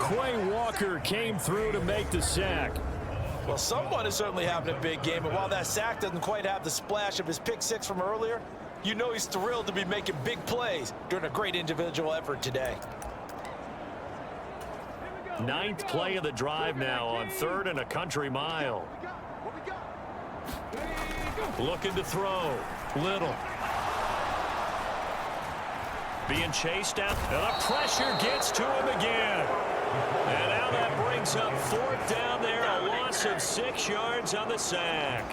Quay Walker came through to make the sack. Well, someone is certainly having a big game, and while that sack doesn't quite have the splash of his pick 6 from earlier, you know he's thrilled to be making big plays during a great individual effort today. 9th play of the drive now on 3rd and a country mile. Looking to throw. Little. Being chased out, and the pressure gets to him again. And now that brings up 4th down there along loss of 6 yards on the sack.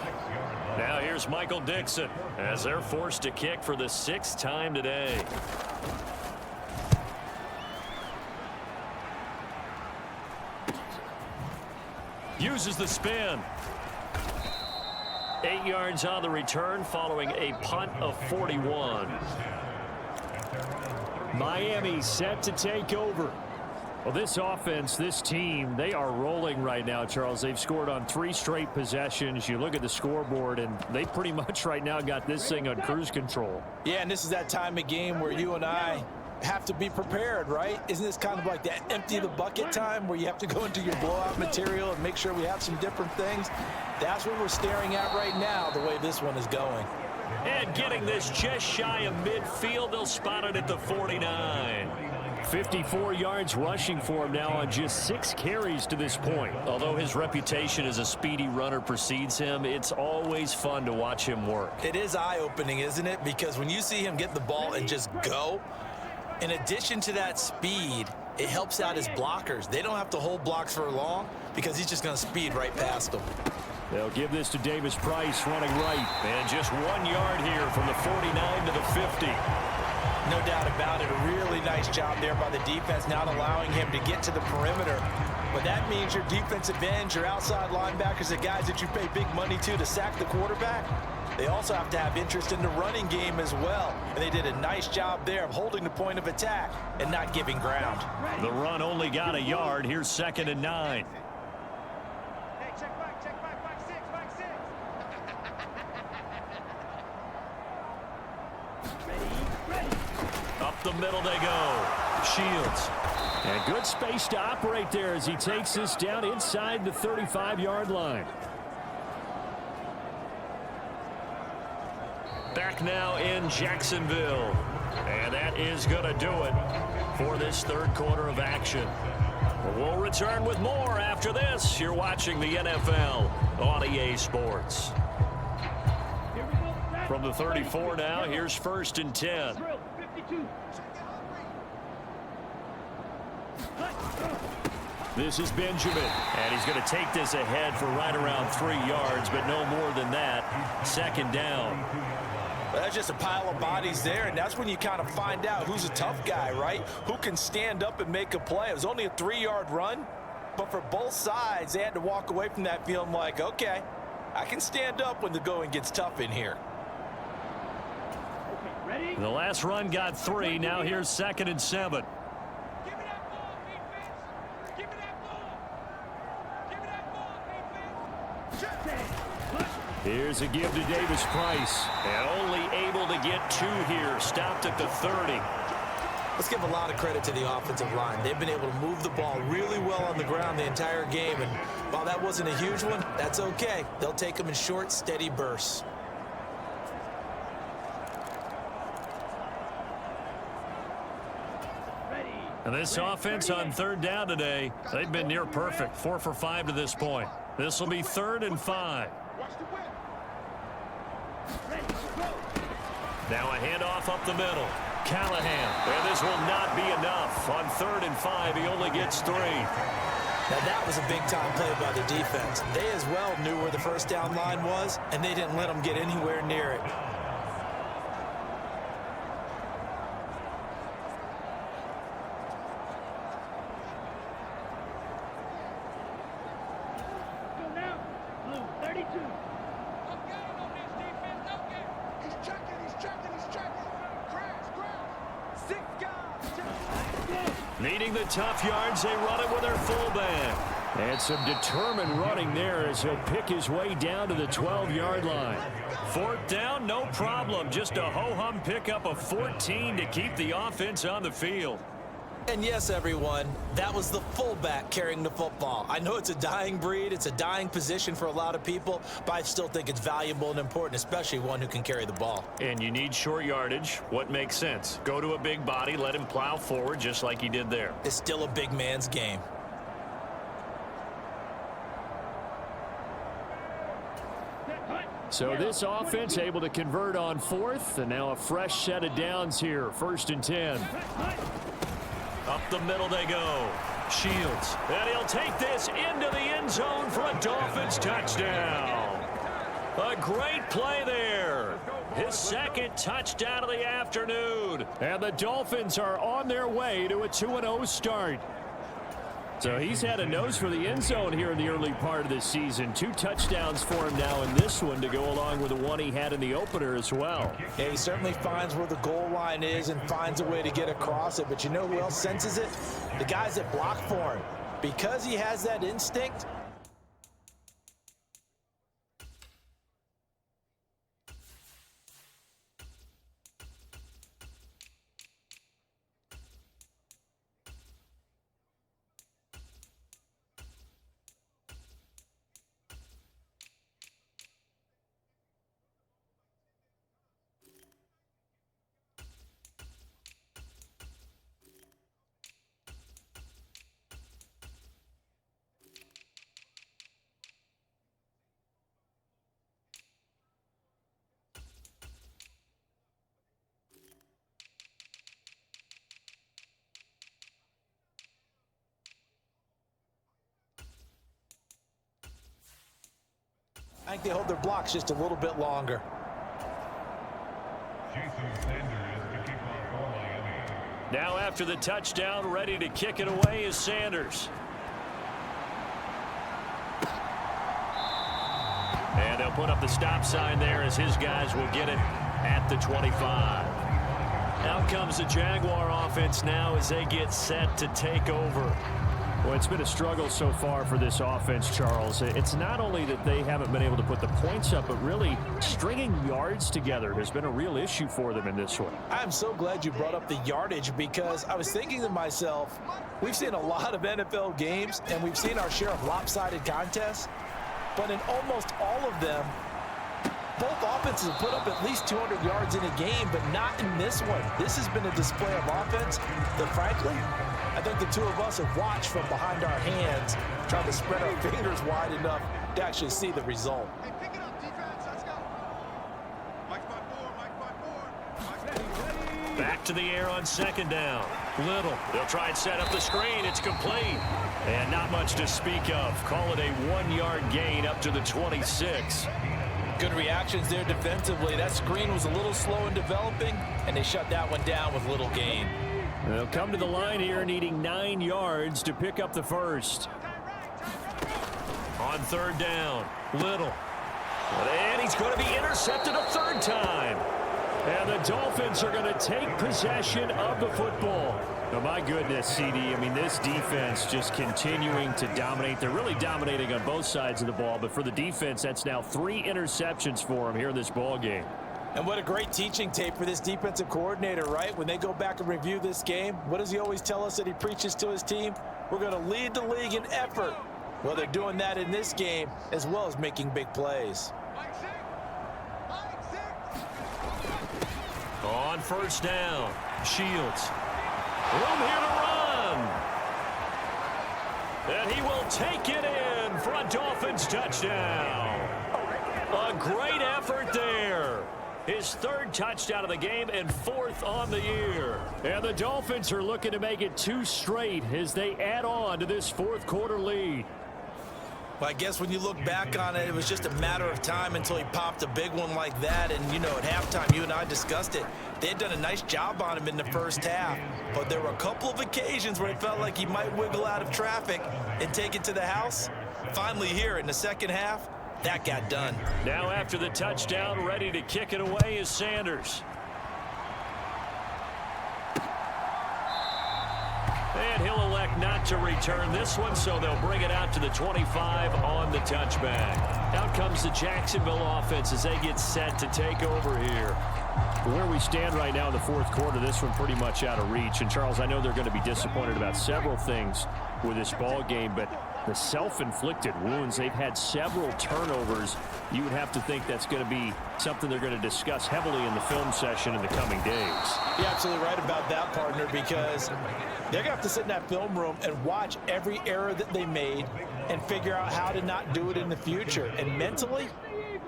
Now here's Michael Dixon as they're forced to kick for the 6th time today. Uses the spin. 8 yards on the return following a punt of 41. Miami set to take over. Well, this offense, this team, they are rolling right now, Charles. They've scored on 3 straight possessions. You look at the scoreboard, and they pretty much right now got this thing on cruise control. Yeah, and this is that time of game where you and I have to be prepared, right? Isn't this kind of like that empty the bucket time where you have to go into your blowout material and make sure we have some different things? That's what we're staring at right now, the way this one is going. And getting this just shy of midfield, they'll spot it at the 49. 54 yards rushing for him now on just 6 carries to this point. Although his reputation as a speedy runner precedes him, it's always fun to watch him work. It is eye-opening, isn't it? Because when you see him get the ball and just go, in addition to that speed, it helps out his blockers. They don't have to hold blocks for long because he's just going to speed right past them. They'll give this to Davis Price running right. And just 1 yard here from the 49 to the 50. No doubt about it. A really nice job there by the defense, not allowing him to get to the perimeter. But that means your defensive ends, your outside linebackers, the guys that you pay big money to sack the quarterback, they also have to have interest in the running game as well. And they did a nice job there of holding the point of attack and not giving ground. The run only got a yard. Here's 2nd and 9. Hey, check back, 6, back 6. Up the middle they go. Shields. And good space to operate there as he takes this down inside the 35-yard line. Back now in Jacksonville. And that is going to do it for this 3rd quarter of action. We'll return with more after this. You're watching the NFL on EA Sports. From the 34 now, here's 1st and 10. This is Benjamin. And he's going to take this ahead for right around 3 yards, but no more than that. 2nd down. Well, that's just a pile of bodies there, and that's when you kind of find out who's a tough guy, right? Who can stand up and make a play. It was only a 3-yard run, but for both sides, they had to walk away from that feeling like, okay, I can stand up when the going gets tough in here. The last run got 3. Now here's 2nd and 7. Give me that ball, defense. Give me that ball. Give me that ball, defense. Here's a give to Davis Price. And only able to get 2 here. Stopped at the 30. Let's give a lot of credit to the offensive line. They've been able to move the ball really well on the ground the entire game. And while that wasn't a huge one, that's okay. They'll take them in short, steady bursts. And this offense on 3rd down today, they've been near perfect. 4 for 5 to this point. This will be 3rd and 5. Now a handoff up the middle. Callahan. And this will not be enough. On 3rd and 5, he only gets 3. Now that was a big-time play by the defense. They as well knew where the 1st down line was, and they didn't let them get anywhere near it. Needing the tough yards, they run it with their fullback. And some determined running there as he'll pick his way down to the 12-yard line. 4th down, no problem. Just a ho-hum pickup of 14 to keep the offense on the field. And yes, everyone, that was the fullback carrying the football. I know it's a dying breed, it's a dying position for a lot of people, but I still think it's valuable and important, especially one who can carry the ball. And you need short yardage. What makes sense? Go to a big body, let him plow forward just like he did there. It's still a big man's game. So this offense able to convert on 4th, and now a fresh set of downs here. 1st and 10. Up the middle they go. Shields. And he'll take this into the end zone for a Dolphins touchdown. A great play there. His second touchdown of the afternoon. And the Dolphins are on their way to a 2-0 start. So he's had a nose for the end zone here in the early part of this season. 2 touchdowns for him now in this one to go along with the one he had in the opener as well. Yeah, he certainly finds where the goal line is and finds a way to get across it. But you know who else senses it? The guys that block for him. Because he has that instinct, I think they hold their blocks just a little bit longer. Now after the touchdown, ready to kick it away is Sanders. And they'll put up the stop sign there as his guys will get it at the 25. Out comes the Jaguar offense now as they get set to take over. Well, it's been a struggle so far for this offense, Charles. It's not only that they haven't been able to put the points up, but really stringing yards together has been a real issue for them in this one. I'm so glad you brought up the yardage because I was thinking to myself, we've seen a lot of NFL games and we've seen our share of lopsided contests, but in almost all of them, both offenses have put up at least 200 yards in a game, but not in this one. This has been a display of offense that, frankly, I think the two of us have watched from behind our hands, trying to spread our fingers wide enough to actually see the result. Hey, pick it up, defense. Let's go. Mike by four, Mike by four. Back to the air on second down. Little. They'll try and set up the screen. It's complete. And not much to speak of. Call it a 1-yard gain up to the 26. Good reactions there defensively. That screen was a little slow in developing, and they shut that one down with little gain. They'll come to the line here needing 9 yards to pick up the first. On third down, Little. And he's going to be intercepted a third time. And the Dolphins are going to take possession of the football. Oh, my goodness, CD. I mean, this defense just continuing to dominate. They're really dominating on both sides of the ball. But for the defense, that's now 3 interceptions for them here in this ball game. And what a great teaching tape for this defensive coordinator, right? When they go back and review this game, what does he always tell us that he preaches to his team? We're going to lead the league in effort. Well, they're doing that in this game as well as making big plays. On first down, Shields. Room here to run. And he will take it in for a Dolphins touchdown. A great effort there. His 3rd touchdown of the game and 4th on the year. And the Dolphins are looking to make it 2 straight as they add on to this 4th quarter lead. Well, I guess when you look back on it, it was just a matter of time until he popped a big one like that. And, you know, at halftime, you and I discussed it. They had done a nice job on him in the first half. But there were a couple of occasions where it felt like he might wiggle out of traffic and take it to the house. Finally here in the second half, that got done. Now after the touchdown, ready to kick it away is Sanders. And he'll elect not to return this one, so they'll bring it out to the 25 on the touchback. Out comes the Jacksonville offense as they get set to take over here. Where we stand right now in the 4th quarter, this one pretty much out of reach. And, Charles, I know they're going to be disappointed about several things with this ball game, but the self-inflicted wounds, they've had several turnovers. You would have to think that's going to be something they're going to discuss heavily in the film session in the coming days. You're absolutely right about that, partner, because they're going to have to sit in that film room and watch every error that they made and figure out how to not do it in the future. And mentally,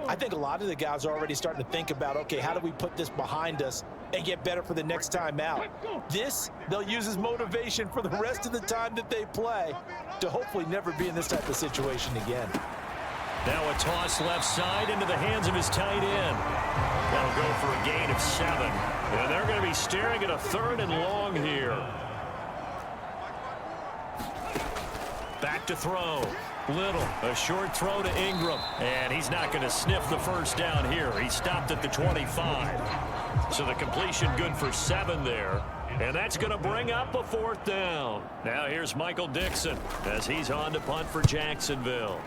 I think a lot of the guys are already starting to think about, okay, how do we put this behind us and get better for the next time out. This, they'll use as motivation for the rest of the time that they play to hopefully never be in this type of situation again. Now a toss left side into the hands of his tight end. That'll go for a gain of 7. And they're going to be staring at a 3rd and long here. Back to throw. Little, a short throw to Ingram. And he's not going to sniff the first down here. He stopped at the 25. So the completion good for 7 there. And that's going to bring up a 4th down. Now here's Michael Dixon as he's on to punt for Jacksonville.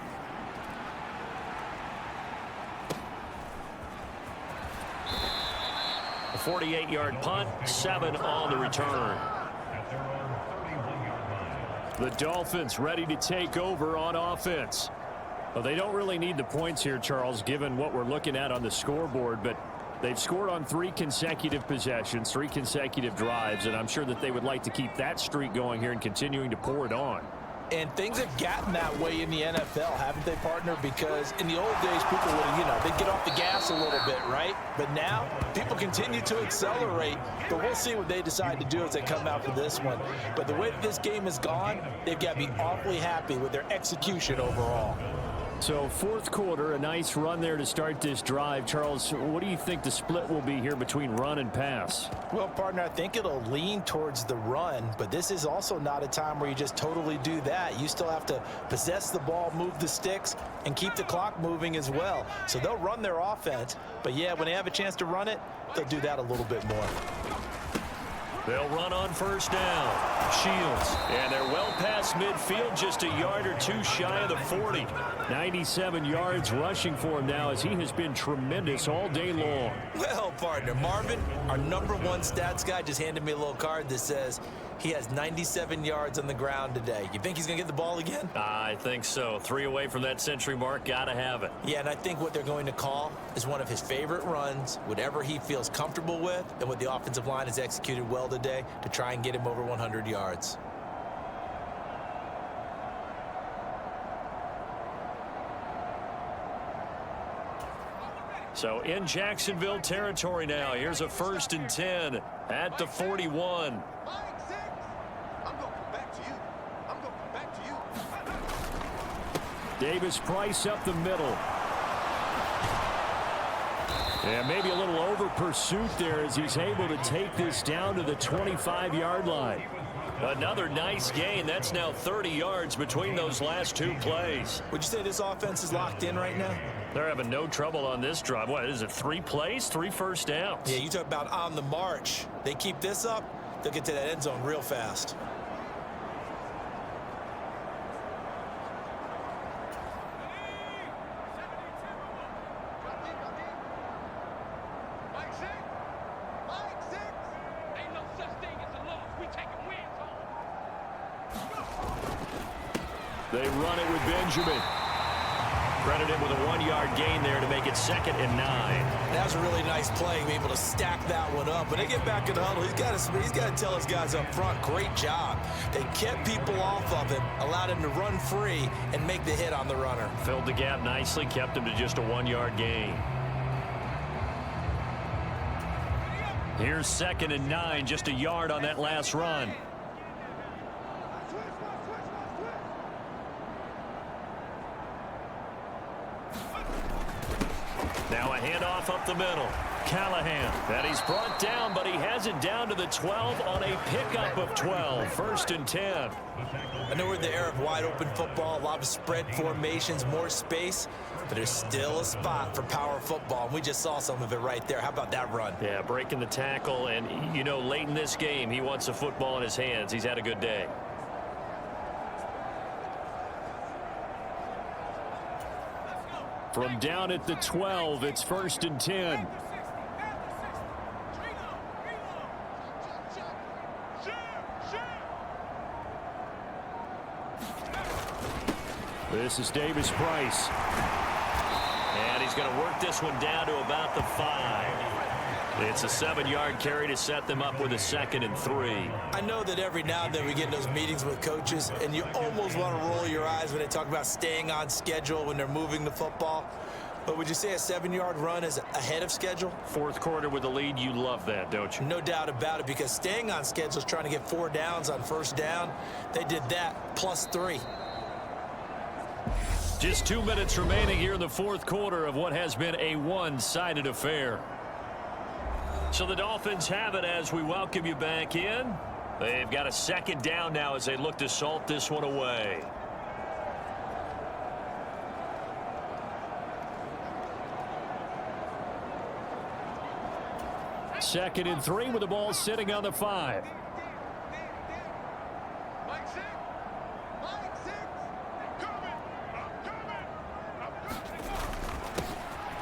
A 48-yard punt, 7 on the return. The Dolphins ready to take over on offense. Well, they don't really need the points here, Charles, given what we're looking at on the scoreboard, but they've scored on 3 consecutive possessions, 3 consecutive drives, and I'm sure that they would like to keep that streak going here and continuing to pour it on. And things have gotten that way in the NFL, haven't they, partner? Because in the old days, people would, they'd get off the gas a little bit, right? But now, people continue to accelerate. But we'll see what they decide to do as they come out for this one. But the way that this game has gone, they've got to be awfully happy with their execution overall. So 4th quarter, a nice run there to start this drive. Charles, what do you think the split will be here between run and pass? Well, partner, I think it'll lean towards the run, but this is also not a time where you just totally do that. You still have to possess the ball, move the sticks, and keep the clock moving as well. So they'll run their offense, but yeah, when they have a chance to run it, they'll do that a little bit more. They'll run on 1st down. Shields. And they're well past midfield, just a yard or 2 shy of the 40. 97 yards rushing for him now as he has been tremendous all day long. Well, partner, Marvin, our #1 stats guy, just handed me a little card that says he has 97 yards on the ground today. You think he's going to get the ball again? I think so. 3 away from that century mark. Got to have it. Yeah, and I think what they're going to call is one of his favorite runs, whatever he feels comfortable with, and what the offensive line has executed well today to try and get him over 100 yards. So in Jacksonville territory now. Here's a 1st and 10 at the 41. Davis Price up the middle. And maybe a little over pursuit there as he's able to take this down to the 25-yard line. Another nice gain. That's now 30 yards between those last 2 plays. Would you say this offense is locked in right now? They're having no trouble on this drive. What is it, 3 plays, 3 first downs? Yeah, you talk about on the march. They keep this up, they'll get to that end zone real fast. They run it with Benjamin. Credited with a 1-yard gain there to make it 2nd and 9. That was a really nice play, be able to stack that one up. When they get back in the huddle, he's got to tell his guys up front, great job. They kept people off of him, allowed him to run free and make the hit on the runner. Filled the gap nicely, kept him to just a 1-yard gain. Here's 2nd and 9, just a yard on that last run. Now a handoff up the middle. Callahan. And he's brought down, but he has it down to the 12 on a pickup of 12. 1st and 10. I know we're in the era of wide-open football, a lot of spread formations, more space, but there's still a spot for power football, and we just saw some of it right there. How about that run? Yeah, breaking the tackle, and, late in this game, he wants the football in his hands. He's had a good day. From down at the 12, it's 1st and 10. This is Davis Price. And he's going to work this one down to about the 5. It's a 7-yard carry to set them up with a 2nd and 3. I know that every now and then we get in those meetings with coaches, and you almost want to roll your eyes when they talk about staying on schedule when they're moving the football. But would you say a 7-yard run is ahead of schedule? Fourth quarter with the lead, you love that, don't you? No doubt about it, because staying on schedule is trying to get 4 downs on first down. They did that plus 3. Just 2 minutes remaining here in the fourth quarter of what has been a one-sided affair. So the Dolphins have it as we welcome you back in. They've got a second down now as they look to salt this one away. Second and 3 with the ball sitting on the 5.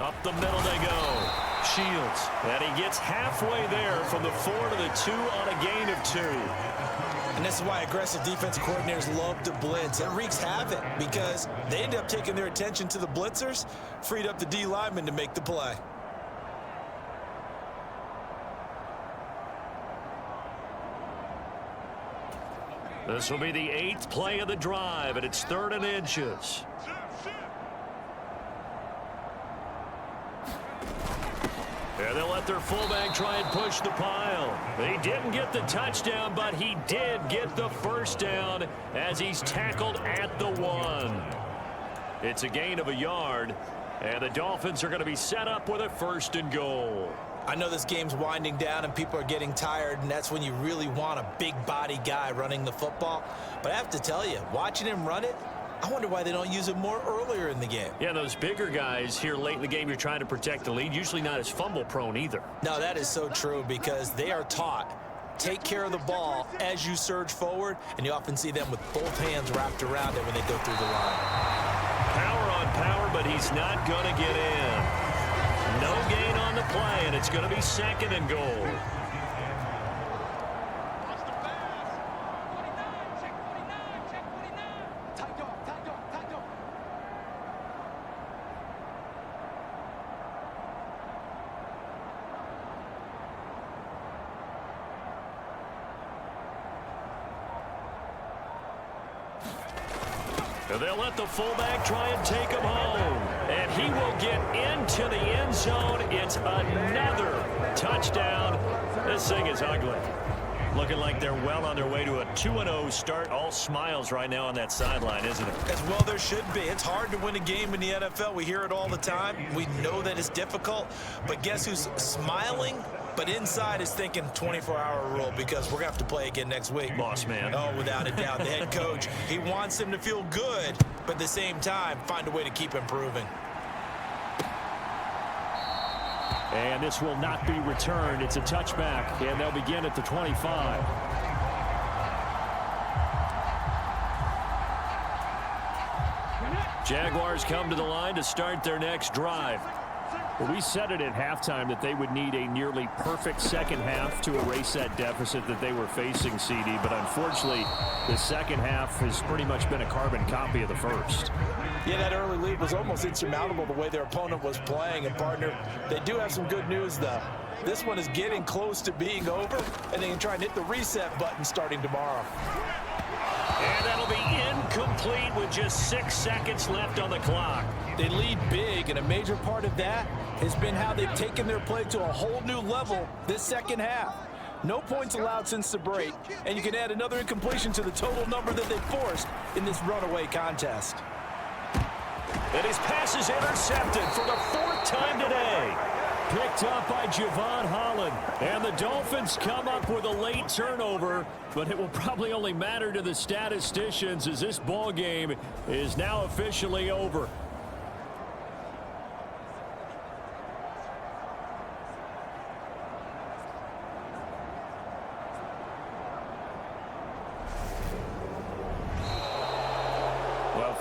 Up the middle they go. Shields. And he gets halfway there from the 4 to the 2 on a gain of 2. And this is why aggressive defensive coordinators love to blitz. It wreaks havoc because they end up taking their attention to the blitzers, freed up the D lineman to make the play. This will be the 8th play of the drive, and it's 3rd and inches. And they'll let their fullback try and push the pile. He didn't get the touchdown, but he did get the first down as he's tackled at the 1. It's a gain of a yard, and the Dolphins are going to be set up with a 1st and goal. I know this game's winding down and people are getting tired, and that's when you really want a big body guy running the football. But I have to tell you, watching him run it, I wonder why they don't use it more earlier in the game. Yeah, those bigger guys here late in the game, you're trying to protect the lead, usually not as fumble prone either. No, that is so true because they are taught, take care of the ball as you surge forward, and you often see them with both hands wrapped around it when they go through the line. Power on power, but he's not going to get in. No gain on the play, and it's going to be 2nd and goal. They'll let the fullback try and take him home. And he will get into the end zone. It's another touchdown. This thing is ugly. Looking like they're well on their way to a 2-0 start. All smiles right now on that sideline, isn't it? As well there should be. It's hard to win a game in the NFL. We hear it all the time. We know that it's difficult. But guess who's smiling? But inside is thinking 24-hour rule because we're going to have to play again next week. Boss man. Oh, without a doubt. The head coach, he wants them to feel good, but at the same time, find a way to keep improving. And this will not be returned. It's a touchback, and they'll begin at the 25. Jaguars come to the line to start their next drive. Well, we said it at halftime that they would need a nearly perfect second half to erase that deficit that they were facing, CD. But unfortunately, the second half has pretty much been a carbon copy of the first. Yeah, that early lead was almost insurmountable the way their opponent was playing. And, partner, they do have some good news, though. This one is getting close to being over, and they can try and hit the reset button starting tomorrow. And that'll be incomplete with just 6 seconds left on the clock. They lead big, and a major part of that has been how they've taken their play to a whole new level this second half. No points allowed since the break, and you can add another incompletion to the total number that they forced in this runaway contest. And his pass is intercepted for the 4th time today. Picked up by Javon Holland. And the Dolphins come up with a late turnover, but it will probably only matter to the statisticians as this ball game is now officially over.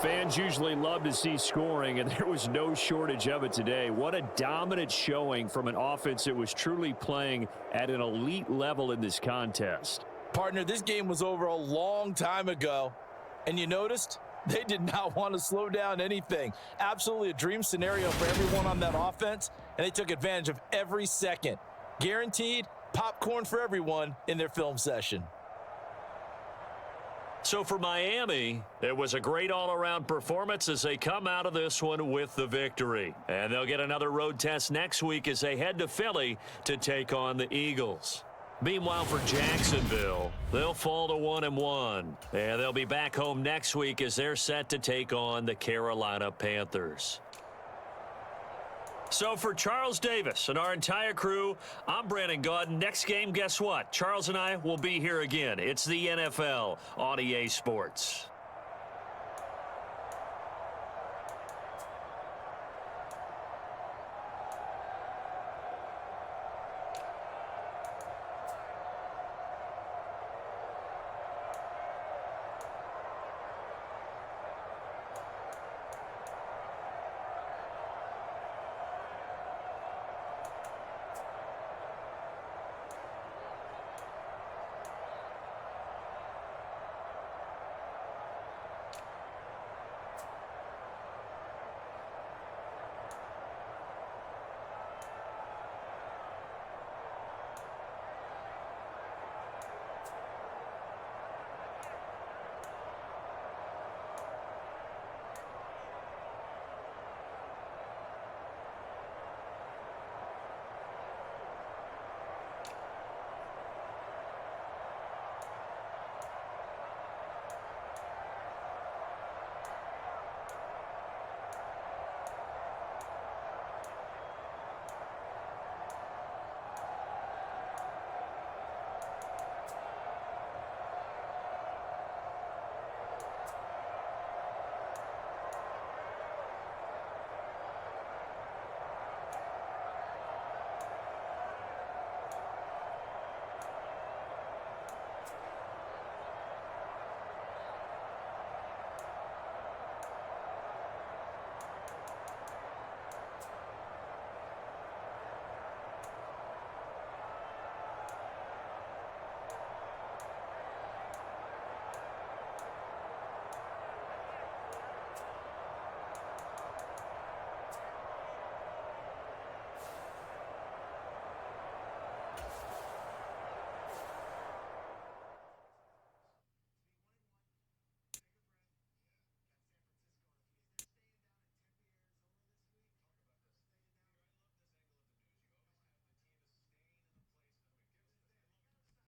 Fans usually love to see scoring, and there was no shortage of it today. What a dominant showing from an offense that was truly playing at an elite level in this contest. Partner, this game was over a long time ago, and you noticed they did not want to slow down anything. Absolutely a dream scenario for everyone on that offense, and they took advantage of every second. Guaranteed popcorn for everyone in their film session. So for Miami, it was a great all-around performance as they come out of this one with the victory. And they'll get another road test next week as they head to Philly to take on the Eagles. Meanwhile, for Jacksonville, they'll fall to 1-1. And they'll be back home next week as they're set to take on the Carolina Panthers. So for Charles Davis and our entire crew, I'm Brandon Gaudin. Next game, guess what? Charles and I will be here again. It's the NFL on EA Sports.